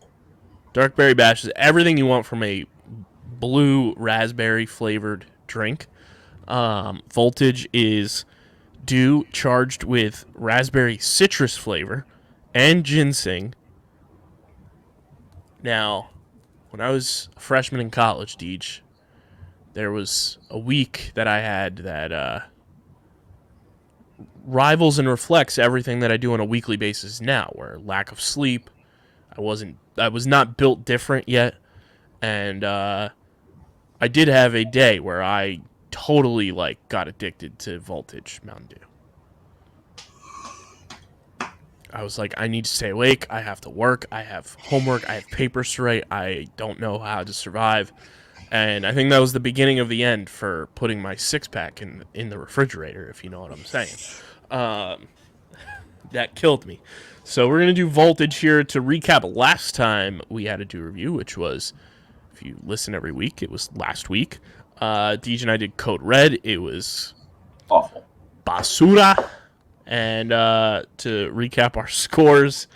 Darkberry Bash is everything you want from a blue raspberry flavored drink. Voltage is dew charged with raspberry citrus flavor and ginseng. Now, when I was a freshman in college, Deej, there was a week that I had that rivals and reflects everything that I do on a weekly basis now, where lack of sleep, I was not built different yet, and I did have a day where I totally got addicted to Voltage Mountain Dew. I was like, I need to stay awake, I have to work, I have homework, I have papers to write, I don't know how to survive. And I think that was the beginning of the end for putting my six-pack in the refrigerator, if you know what I'm saying. That killed me. So we're going to do Voltage here to recap last time we had a do review, which was, if you listen every week, it was last week. Deej and I did Code Red. It was awful. Basura. And to recap our scores,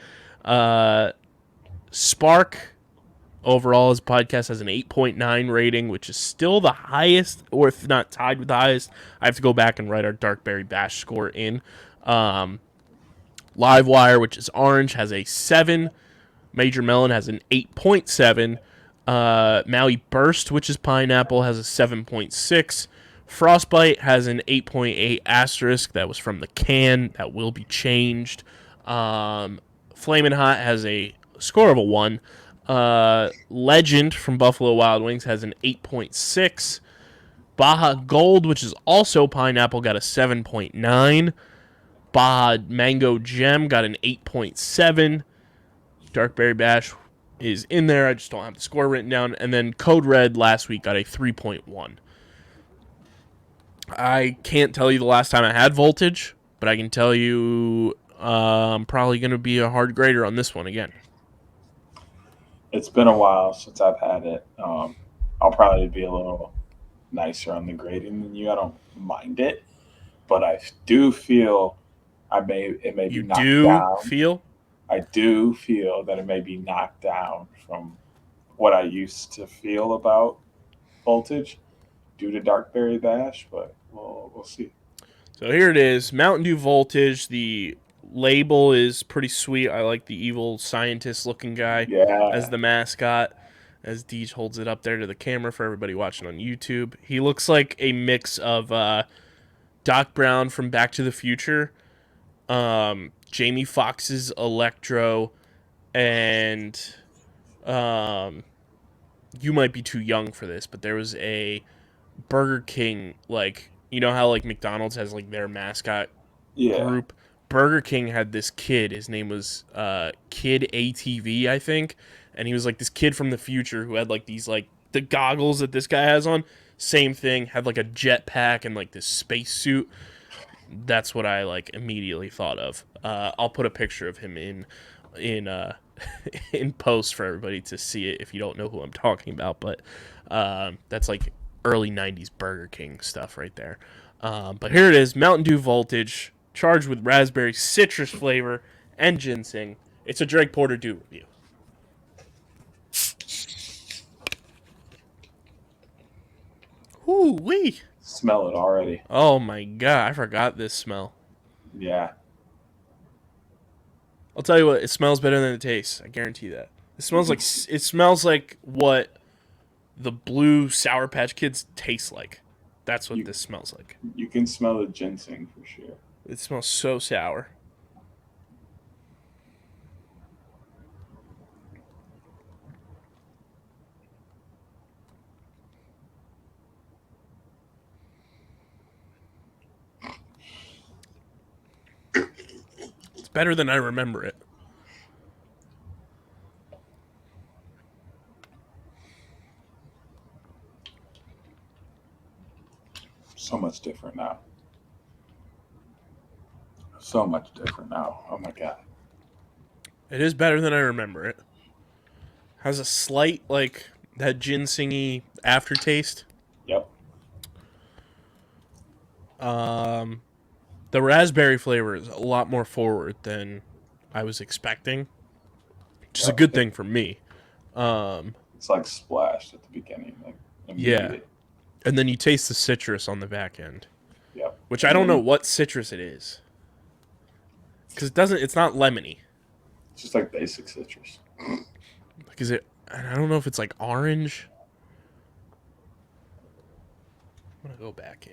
Spark... overall, his podcast has an 8.9 rating, which is still the highest, or if not tied with the highest. I have to go back and write our Darkberry Bash score in. Livewire, which is orange, has a 7. Major Melon has an 8.7. Maui Burst, which is pineapple, has a 7.6. Frostbite has an 8.8 asterisk. That was from the can. That will be changed. Flamin' Hot has a score of a 1. Legend from Buffalo Wild Wings has an 8.6. Baja Gold, which is also pineapple, got a 7.9. Baja Mango Gem got an 8.7. Dark Berry Bash is in there. I just don't have the score written down. And then Code Red last week got a 3.1. I can't tell you the last time I had Voltage, but I can tell you I'm probably going to be a hard grader on this one again. It's been a while since I've had it. I'll probably be a little nicer on the grading than you. I don't mind it, but I do feel it may be You knocked do down. feel? I do feel that it may be knocked down from what I used to feel about Voltage due to Dark Berry Bash, but we'll see. So here it is, Mountain Dew Voltage. The label is pretty sweet. I like the evil scientist-looking guy as Yeah, the mascot, as Deej holds it up there to the camera for everybody watching on YouTube. He looks like a mix of Doc Brown from Back to the Future, Jamie Foxx's Electro, and you might be too young for this, but there was a Burger King, like, you know how like McDonald's has like their mascot yeah, group. Burger King had this kid. His name was Kid ATV, I think, and he was like this kid from the future who had like these like the goggles that this guy has on. Same thing, had like a jetpack and like this space suit. That's what I like immediately thought of. I'll put a picture of him in in post for everybody to see it if you don't know who I'm talking about. But that's like early 90s Burger King stuff right there. But here it is, Mountain Dew Voltage, charged with raspberry citrus flavor and ginseng. It's a Drake Porter Dew review. Woo-wee. smell it already. Oh my god, I forgot this smell. Yeah, I'll tell you what, it smells better than it tastes. I guarantee that. It smells like what the blue Sour Patch Kids taste like. That's what this smells like. you can smell the ginseng for sure. It smells so sour. It's better than I remember it. So much different now. So much different now. Oh my god. It is better than I remember it. Has a slight, like, that ginsengy aftertaste. Yep. The raspberry flavor is a lot more forward than I was expecting, which is a good thing for me. It's like splashed at the beginning. Like Yeah. immediate. And then you taste the citrus on the back end, Yep. which I don't know what citrus it is. Because it's not lemony. It's just like basic citrus. Like, I don't know if it's like orange. I'm going to go back in.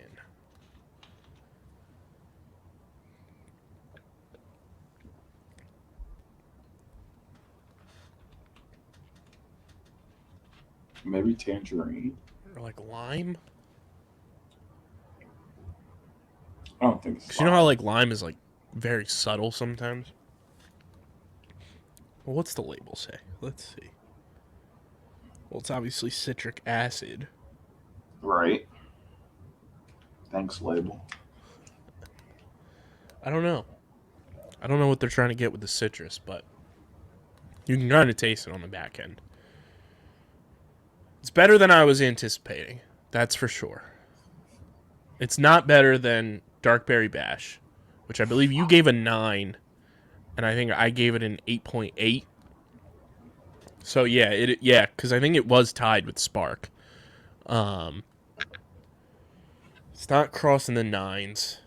Maybe tangerine. Or like lime. I don't think it's. Because you know how like lime is like very subtle sometimes? Well, what's the label say? Let's see. Well, it's obviously citric acid. Right. Thanks, label. I don't know. I don't know what they're trying to get with the citrus, but you can kind of taste it on the back end. It's better than I was anticipating. That's for sure. It's not better than Dark Berry Bash, which I believe you gave a 9, and I think I gave it an 8.8. So yeah, because I think it was tied with Spark. It's not crossing the 9s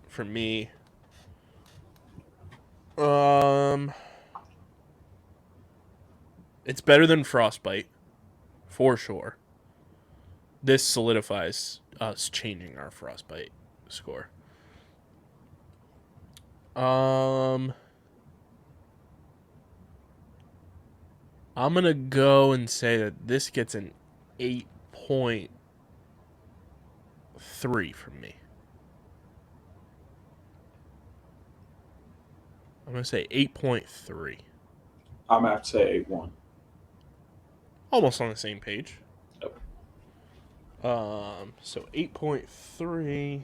for me. It's better than Frostbite, for sure. This solidifies us changing our Frostbite score. I'm going to go and say that this gets an 8.3 from me. I'm going to say 8.3. I'm going to have to say 8.1. Almost on the same page. Yep. So 8.3,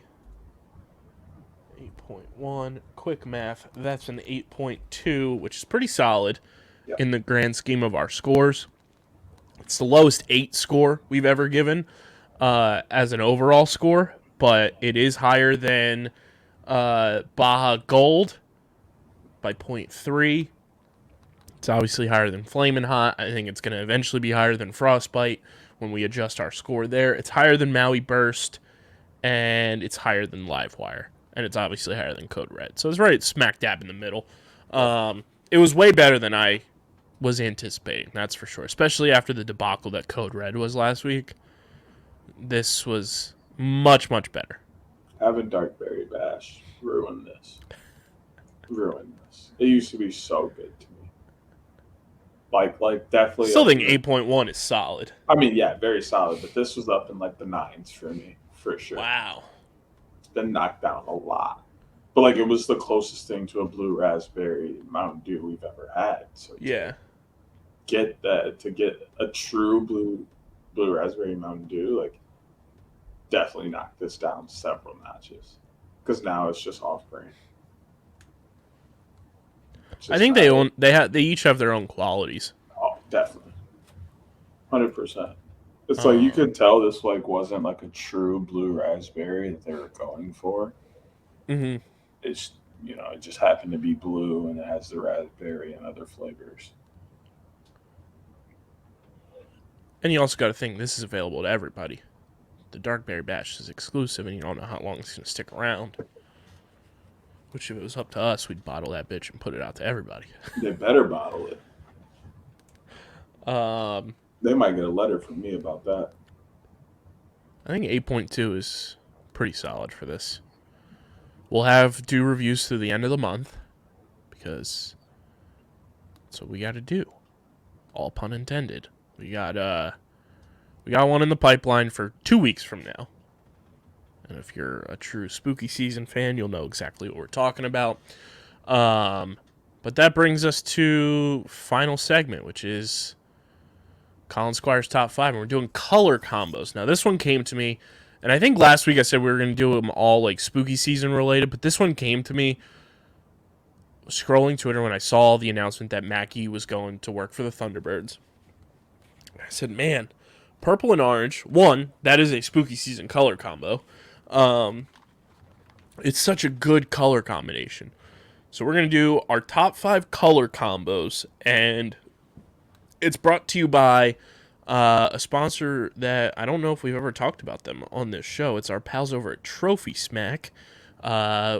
8.1, quick math. That's an 8.2, which is pretty solid in the grand scheme of our scores. It's the lowest 8 score we've ever given as an overall score, but it is higher than Baja Gold by 0.3. It's obviously higher than Flamin' Hot. I think it's going to eventually be higher than Frostbite when we adjust our score there. It's higher than Maui Burst, and it's higher than Livewire, and it's obviously higher than Code Red. So it's right smack dab in the middle. It was way better than I was anticipating, that's for sure, especially after the debacle that Code Red was last week. This was much, much better. Having Dark Berry Bash ruined this. It used to be so good to me. Like definitely. Still think 8.1 is solid. I mean, yeah, very solid, but this was up in like the 9s for me, for sure. Wow. It's been knocked down a lot. But like it was the closest thing to a blue raspberry Mountain Dew we've ever had. So yeah. To get a true blue raspberry Mountain Dew, like definitely knock this down several notches. Because now it's just off brand. I think they each have their own qualities. Oh, definitely. 100%. It's like you could tell this like wasn't like a true blue raspberry that they were going for. Mm-hmm. It's it just happened to be blue and it has the raspberry and other flavors. And you also got to think this is available to everybody. The Dark Berry Bash is exclusive, and you don't know how long it's going to stick around. Which, if it was up to us, we'd bottle that bitch and put it out to everybody. They better bottle it. They might get a letter from me about that. I think 8.2 is pretty solid for this. We'll have due reviews through the end of the month, because that's what we got to do. All pun intended. We got one in the pipeline for 2 weeks from now. And if you're a true spooky season fan, you'll know exactly what we're talking about. But that brings us to final segment, which is Colin Squire's top 5. And we're doing color combos. Now, this one came to me, and I think last week I said we were going to do them all like spooky season related, but this one came to me scrolling Twitter when I saw the announcement that Mackey was going to work for the Thunderbirds. I said, man, purple and orange, one, that is a spooky season color combo. It's such a good color combination. So we're going to do our top 5 color combos, and it's brought to you by a sponsor that I don't know if we've ever talked about them on this show. It's our pals over at Trophy Smack.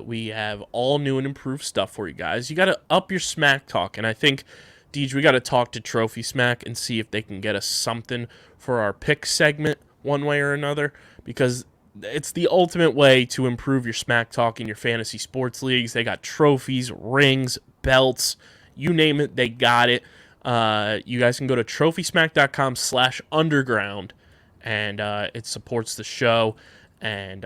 We have all new and improved stuff for you guys. You got to up your smack talk, and I think, Deej, we got to talk to Trophy Smack and see if they can get us something for our pick segment one way or another, because it's the ultimate way to improve your smack talk in your fantasy sports leagues. They got trophies, rings, belts, you name it, they got it. You guys can go to trophysmack.com/underground, and it supports the show, and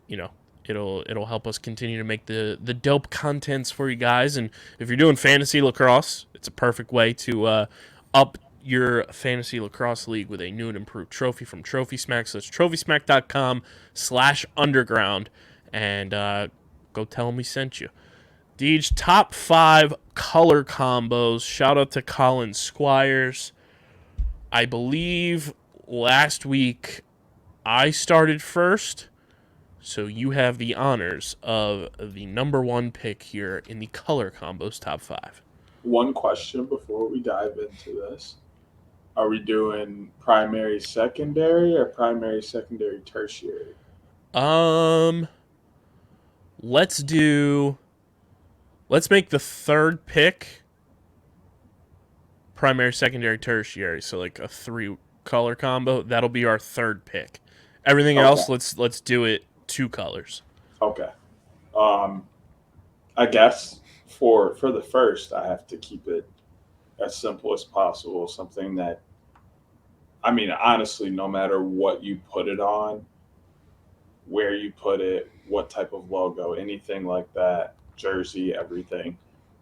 it'll help us continue to make the dope contents for you guys. And if you're doing fantasy lacrosse, it's a perfect way to up your fantasy lacrosse league with a new and improved trophy from Trophy Smack. So it's trophysmack.com/underground, and go tell them we sent you. Deej, top 5 color combos. Shout out to Colin Squires. I believe last week I started first, so you have the honors of the number 1 pick here in the color combos top 5. One question before we dive into this. Are we doing primary, secondary, or primary, secondary, tertiary? Let's make the third pick primary, secondary, tertiary. So like a 3 color combo. That'll be our third pick. Everything else, let's do it 2 colors. Okay. I guess for the first, I have to keep it as simple as possible. Something that, I mean, honestly, no matter what you put it on, where you put it, what type of logo, anything like that, jersey, everything,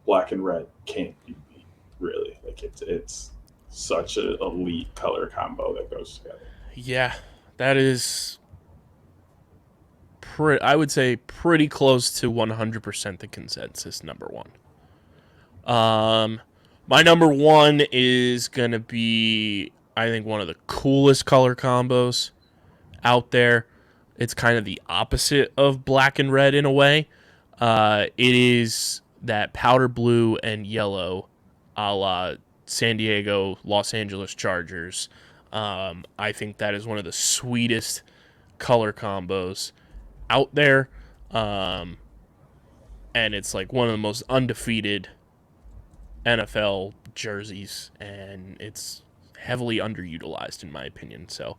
black and red can't be beat. Really, like it's such an elite color combo that goes together. Yeah, that is I would say pretty close to 100% the consensus number one. My number one is gonna be, I think, one of the coolest color combos out there. It's kind of the opposite of black and red in a way. It is that powder blue and yellow, a la San Diego, Los Angeles Chargers. I think that is one of the sweetest color combos out there. And it's like one of the most undefeated NFL jerseys, and it's heavily underutilized in my opinion. So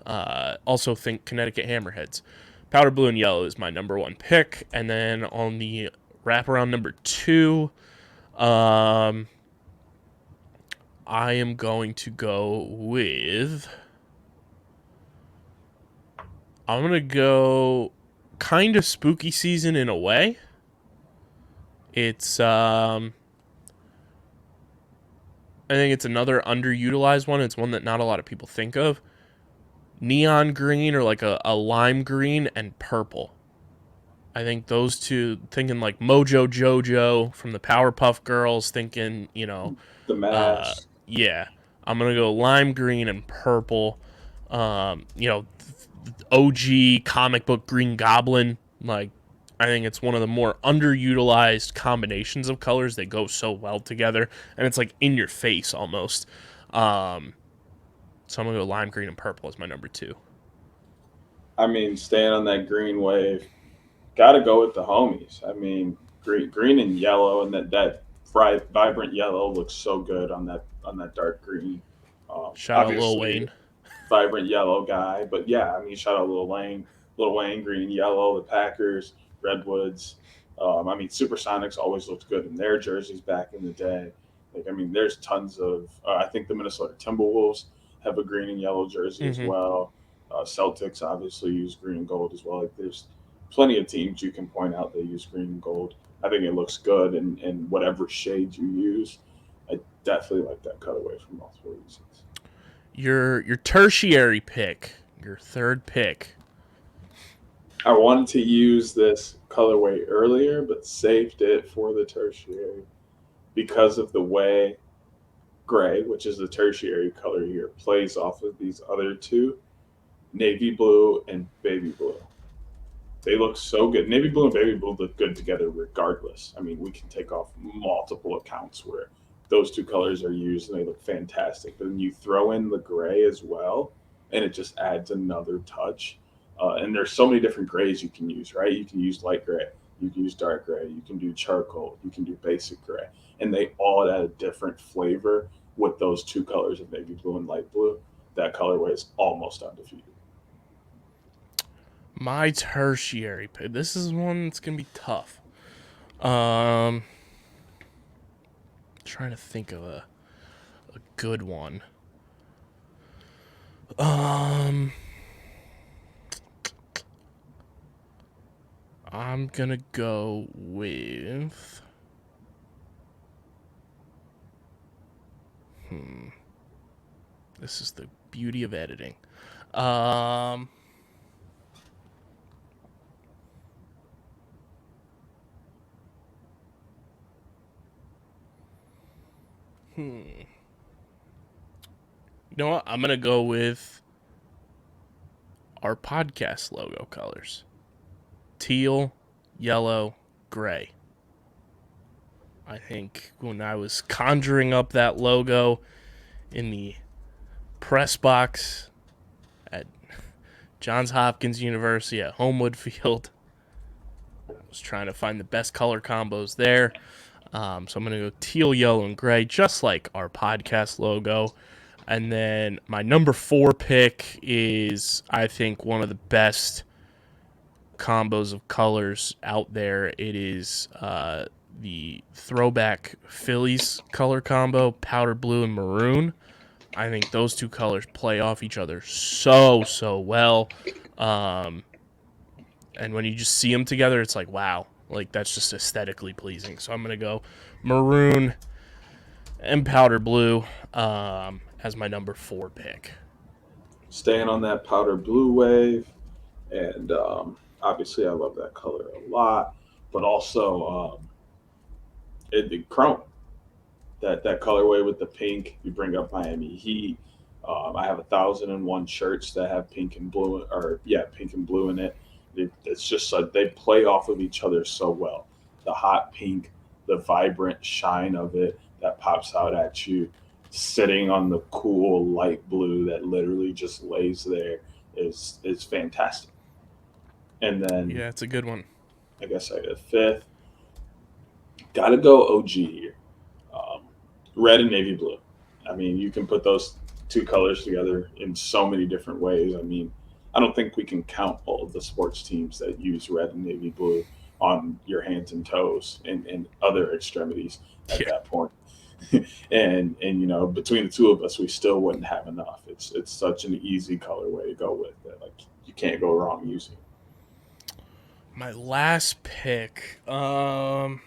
also think Connecticut Hammerheads. Powder blue and yellow is my number one pick. And then on the wraparound number two, I am going to go with, I'm going to go kind of spooky season in a way. It's I think it's another underutilized one. It's one that not a lot of people think of. Neon green, or like a lime green and purple. I think those two, thinking like Mojo Jojo from the Powerpuff Girls, thinking, The mask. yeah, I'm going to go lime green and purple. OG comic book Green Goblin. Like, I think it's one of the more underutilized combinations of colors that go so well together, and it's like in your face almost. So I'm gonna go lime green and purple as my number two. I mean, staying on that green wave, got to go with the homies. I mean, green and yellow, and that vibrant yellow looks so good on that dark green. Shout out Lil Obviously, Wayne. vibrant yellow guy, but yeah, I mean, shout out Lil Wayne, green and yellow, the Packers, Redwoods. I mean, Supersonics always looked good in their jerseys back in the day. Like, I mean, there's tons of. I think the Minnesota Timberwolves have a green and yellow jersey as well. Celtics obviously use green and gold as well. Like, there's plenty of teams you can point out that use green and gold. I think it looks good in whatever shades you use. I definitely like that colorway for multiple reasons. Your tertiary pick, your third pick. I wanted to use this colorway earlier, but saved it for the tertiary because of the way gray, which is the tertiary color here, plays off of these other two, navy blue and baby blue. They look so good. Navy blue and baby blue look good together regardless. I mean, we can take off multiple accounts where those two colors are used and they look fantastic. But then you throw in the gray as well, and it just adds another touch. And there's so many different grays you can use, right? You can use light gray, you can use dark gray, you can do charcoal, you can do basic gray. And they all add a different flavor with those two colors of navy blue and light blue. That colorway is almost undefeated. My tertiary pick. This is one that's gonna be tough. Trying to think of a good one. I'm gonna go with. This is the beauty of editing. You know what? I'm gonna go with our podcast logo colors. Teal, yellow, gray. I think when I was conjuring up that logo in the press box at Johns Hopkins University at Homewood Field, I was trying to find the best color combos there. So I'm going to go teal, yellow, and gray, just like our podcast logo. And then my number 4 pick is, I think, one of the best combos of colors out there. It is the throwback Phillies color combo, powder blue and maroon. I think those two colors play off each other so well. And when you just see them together, it's like, wow, like that's just aesthetically pleasing. So I'm going to go maroon and powder blue as my number 4 pick. Staying on that powder blue wave, and obviously I love that color a lot, but also the chrome, that colorway with the pink. You bring up Miami Heat. I have 1,001 shirts that have pink and blue, pink and blue in it. It's just like they play off of each other so well. The hot pink, the vibrant shine of it that pops out at you, sitting on the cool light blue that literally just lays there is fantastic. And then Yeah, it's a good one. I guess I got 5th. Got to go OG here. Red and navy blue. I mean, you can put those two colors together in so many different ways. I mean, I don't think we can count all of the sports teams that use red and navy blue on your hands and toes and other extremities at that point. and you know, between the two of us, we still wouldn't have enough. It's such an easy colorway to go with that, like, you can't go wrong using it. My last pick, I'm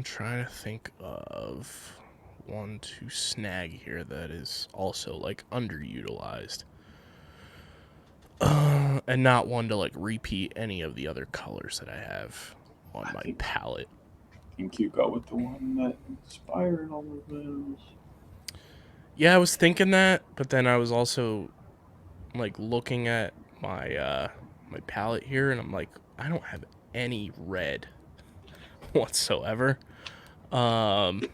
trying to think of one to snag here that is also like underutilized, and not one to like repeat any of the other colors that I have on my palette. I think you go with the one that inspired all of those. Yeah, I was thinking that, but then I was also like looking at my my palette here, and I'm like, I don't have any red whatsoever. There's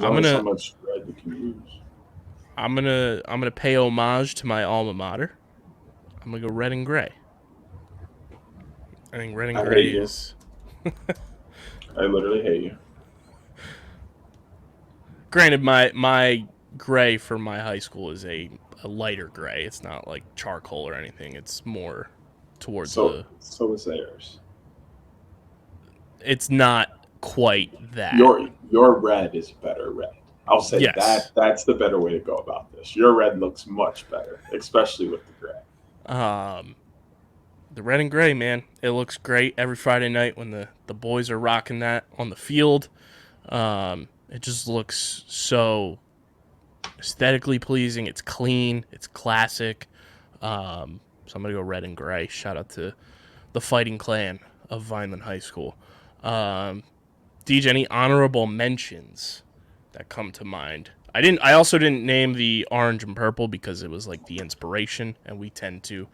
I'm only gonna- so much red you can use. I'm gonna pay homage to my alma mater. I'm gonna go red and gray. I think red and I gray hate you. is. I literally hate you. Granted, my gray for my high school is a lighter gray. It's not like charcoal or anything. It's more towards So is theirs. It's not quite that. Your red is better red. I'll say Yes. that's the better way to go about this. Your red looks much better, especially with the gray. The red and gray, man, it looks great every Friday night when the boys are rocking that on the field. It just looks so aesthetically pleasing. It's clean. It's classic. So I'm gonna go red and gray. Shout out to the Fighting Clan of Vineland High School. DJ, any honorable mentions that come to mind? I also didn't name the orange and purple because it was like the inspiration, and we tend to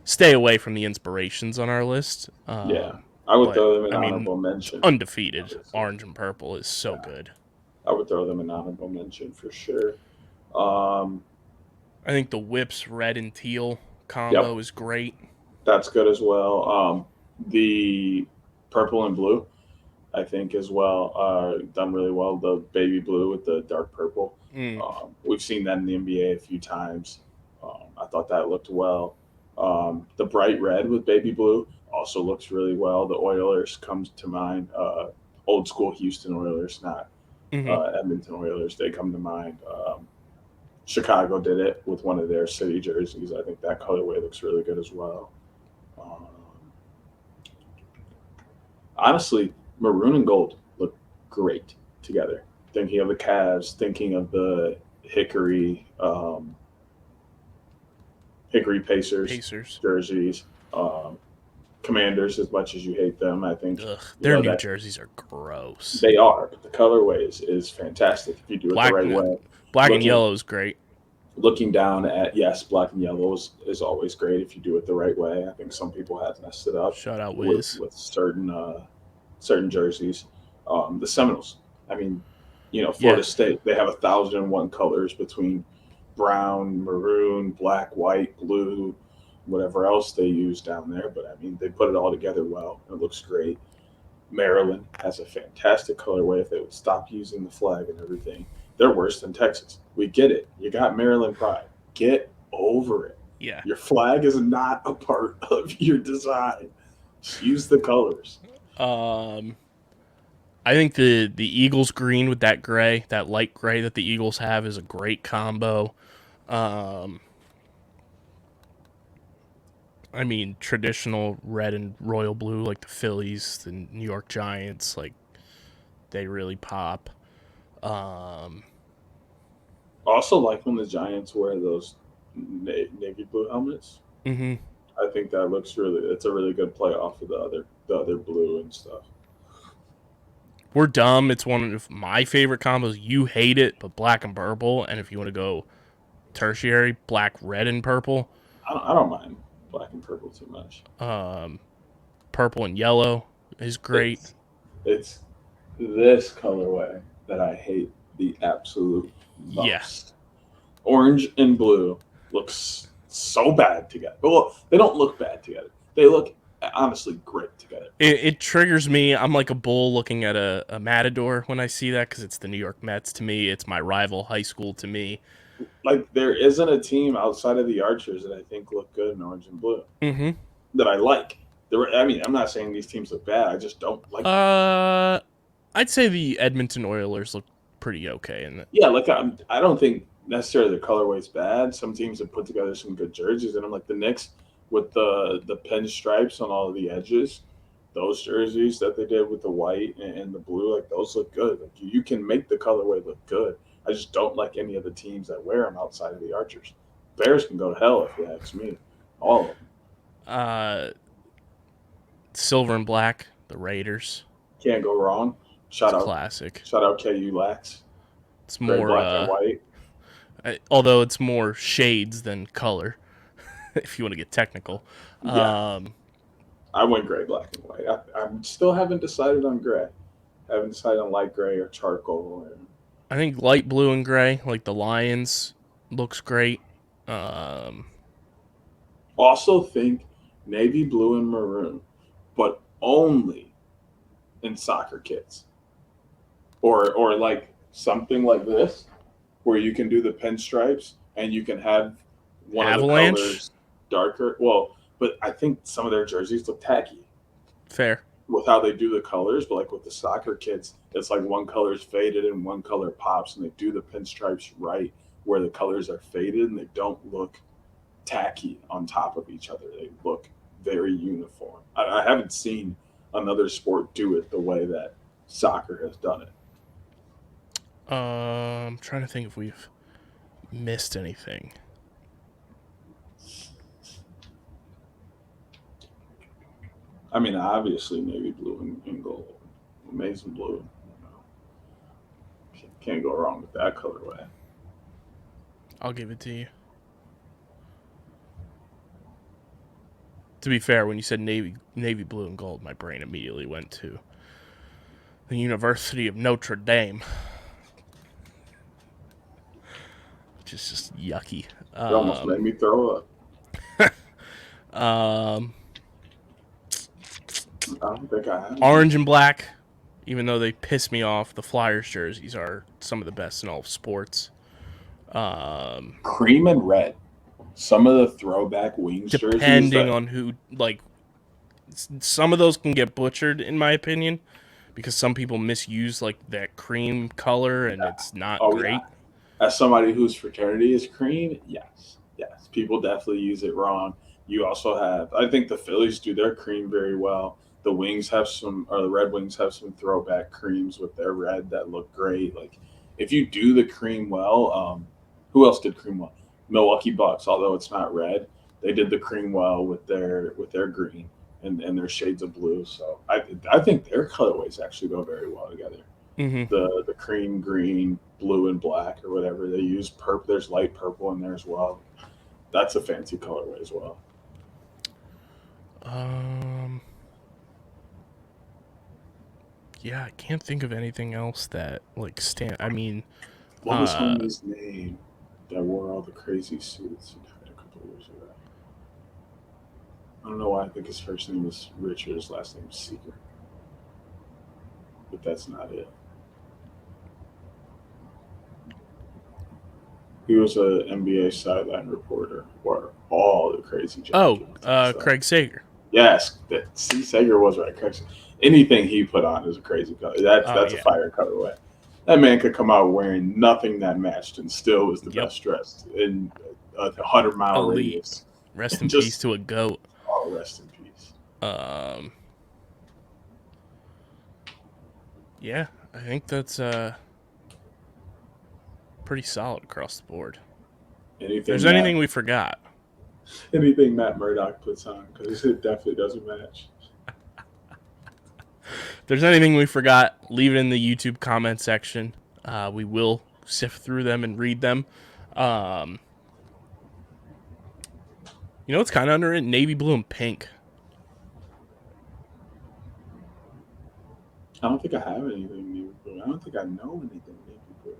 stay away from the inspirations on our list. Yeah, I would but, throw them in I mean, honorable mention. Undefeated. Orange and purple is so good. I would throw them in honorable mention for sure. I think the Whips red and teal combo is great. That's good as well. The purple and blue, I think, as well, done really well. The baby blue with the dark purple. We've seen that in the NBA a few times. I thought that looked well. The bright red with baby blue also looks really well. The Oilers comes to mind. Old school Houston Oilers, not Edmonton Oilers. They come to mind. Chicago did it with one of their city jerseys. I think that colorway looks really good as well. Honestly, maroon and gold look great together. Thinking of the Cavs, thinking of the Hickory Pacers jerseys, Commanders, as much as you hate them, I think their new jerseys are gross. They are, but the colorway is fantastic if you do it the right way. Black and yellow is great. Looking down at, black and yellow is always great if you do it the right way. I think some people have messed it up. Shout out Wiz. With certain jerseys. The Seminoles, I mean, Florida State, they have 1,001 colors between brown, maroon, black, white, blue, whatever else they use down there. But I mean, they put it all together well. It looks great. Maryland has a fantastic colorway if they would stop using the flag and everything. They're worse than Texas. We get it. You got Maryland pride. Get over it. Yeah. Your flag is not a part of your design. Just use the colors. I think the Eagles green with that gray, that light gray that the Eagles have, is a great combo. I mean, traditional red and royal blue, like the Phillies, the New York Giants, like they really pop. Also, like when the Giants wear those navy blue helmets. Mm-hmm. I think that looks really. It's a really good play off of the other blue and stuff. We're dumb. It's one of my favorite combos. You hate it, but black and purple. And if you want to go tertiary, black, red, and purple. I don't mind black and purple too much. Purple and yellow is great. It's this colorway that I hate the absolute most. Yeah. Orange and blue looks so bad together. Well, they don't look bad together. They look honestly great together. It triggers me. I'm like a bull looking at a matador when I see that because it's the New York Mets to me. It's my rival high school to me. Like there isn't a team outside of the Archers that I think look good in orange and blue that I like. I mean, I'm not saying these teams look bad. I just don't like. I'd say the Edmonton Oilers look pretty okay in that. Yeah, like I don't think necessarily the colorway's bad. Some teams have put together some good jerseys, and I'm like the Knicks with the pinstripes on all of the edges. Those jerseys that they did with the white and the blue, like those look good. Like you can make the colorway look good. I just don't like any of the teams that wear them outside of the Archers. Bears can go to hell if you ask me. All of them. Silver and black, the Raiders. Can't go wrong. Shout out classic. Shout out KU Lax. It's more black and white. Although it's more shades than color, if you want to get technical. Yeah. I went gray, black, and white. I still haven't decided on gray. I haven't decided on light gray or charcoal. I think light blue and gray, like the Lions, looks great. Also think navy blue and maroon, but only in soccer kits. Or like something like this, where you can do the pinstripes and you can have one Avalanche? of the colors darker. Well, but I think some of their jerseys look tacky. Fair. With how they do the colors, but like with the soccer kits, it's like one color is faded and one color pops, and they do the pinstripes right where the colors are faded and they don't look tacky on top of each other. They look very uniform. I haven't seen another sport do it the way that soccer has done it. I'm trying to think if we've missed anything. I mean, obviously, navy blue and gold, amazing blue. Can't go wrong with that colorway. I'll give it to you. To be fair, when you said navy blue and gold, my brain immediately went to the University of Notre Dame, which is just yucky. It almost made me throw up. I don't think I have. Orange and black, even though they piss me off, the Flyers jerseys are some of the best in all of sports. Cream and red. Some of the throwback Wings jerseys. Depending on who, like, some of those can get butchered, in my opinion, because some people misuse, like, that cream color, and it's not great. Yeah. As somebody whose fraternity is cream, yes. People definitely use it wrong. You also have, I think the Phillies do their cream very well. The Wings have the Red Wings have some throwback creams with their red that look great. Like, if you do the cream well, who else did cream well? Milwaukee Bucks, although it's not red, they did the cream well with their green and their shades of blue. So I think their colorways actually go very well together. Mm-hmm. The cream, green, blue, and black or whatever they use. Purple. There's light purple in there as well. That's a fancy colorway as well. Yeah, I can't think of anything else that like I mean, what was his name that wore all the crazy suits? He died a couple of years ago. I don't know why I think his first name was Richard, his last name is Seeger, but that's not it. He was a NBA sideline reporter where all the crazy Oh, jokes and stuff. Craig Sager. Yes, Sager was right. Craig. Anything he put on is a crazy color. That's Yeah. a fire colorway. That man could come out wearing nothing that matched and still was the best dressed in a 100-mile Elite. radius. Rest in peace to a GOAT. Oh, rest in peace. Yeah, I think that's pretty solid across the board. If there's anything we forgot. Anything Matt Murdock puts on, because it definitely doesn't match. If there's anything we forgot, leave it in the YouTube comment section. We will sift through them and read them. It's kind of under it, navy blue and pink. I don't think I have anything navy blue. I don't think I know anything navy blue.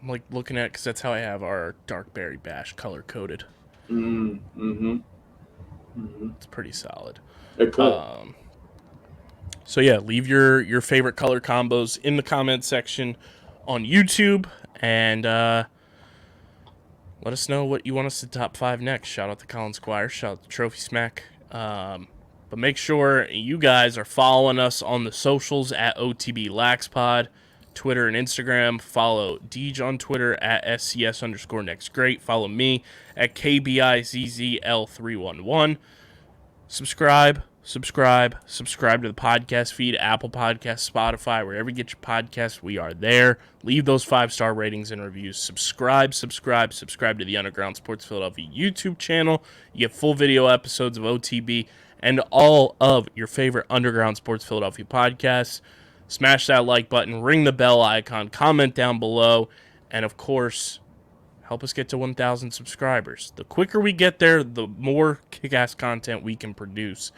I'm like looking at it because that's how I have our dark berry bash color coded. It's pretty solid. It could. So yeah, leave your favorite color combos in the comment section on YouTube, and let us know what you want us to top 5 next. Shout out to Colin Squire, shout out to Trophy Smack. But make sure you guys are following us on the socials at OTB LaxPod, Twitter and Instagram. Follow Deej on Twitter at SCS_NextGreat. Follow me at KBIZZL311. Subscribe to the podcast feed, Apple Podcasts, Spotify, wherever you get your podcasts, we are there. Leave those 5-star ratings and reviews. Subscribe to the Underground Sports Philadelphia YouTube channel. You get full video episodes of OTB and all of your favorite Underground Sports Philadelphia podcasts. Smash that like button, ring the bell icon, comment down below, and of course, help us get to 1,000 subscribers. The quicker we get there, the more kick-ass content we can produce,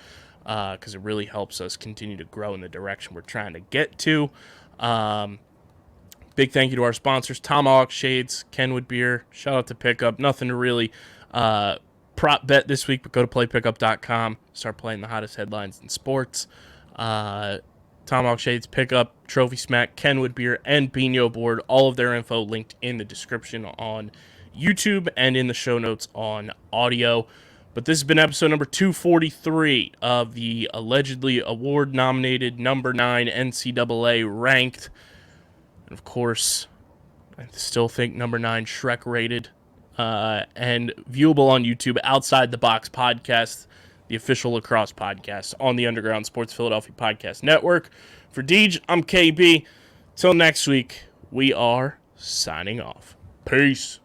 because it really helps us continue to grow in the direction we're trying to get to. Big thank you to our sponsors, Tomahawk Shades, Kenwood Beer. Shout out to Pickup. Nothing to really prop bet this week, but go to playpickup.com. Start playing the hottest headlines in sports. Tomahawk Shades, Pickup, Trophy Smack, Kenwood Beer, and Bino Board. All of their info linked in the description on YouTube and in the show notes on audio. But this has been episode number 243 of the allegedly award-nominated number 9 NCAA ranked. And of course, I still think number 9 Shrek rated and viewable on YouTube, Outside the Box Podcast, the official lacrosse podcast on the Underground Sports Philadelphia Podcast Network. For Deej, I'm KB. Till next week, we are signing off. Peace.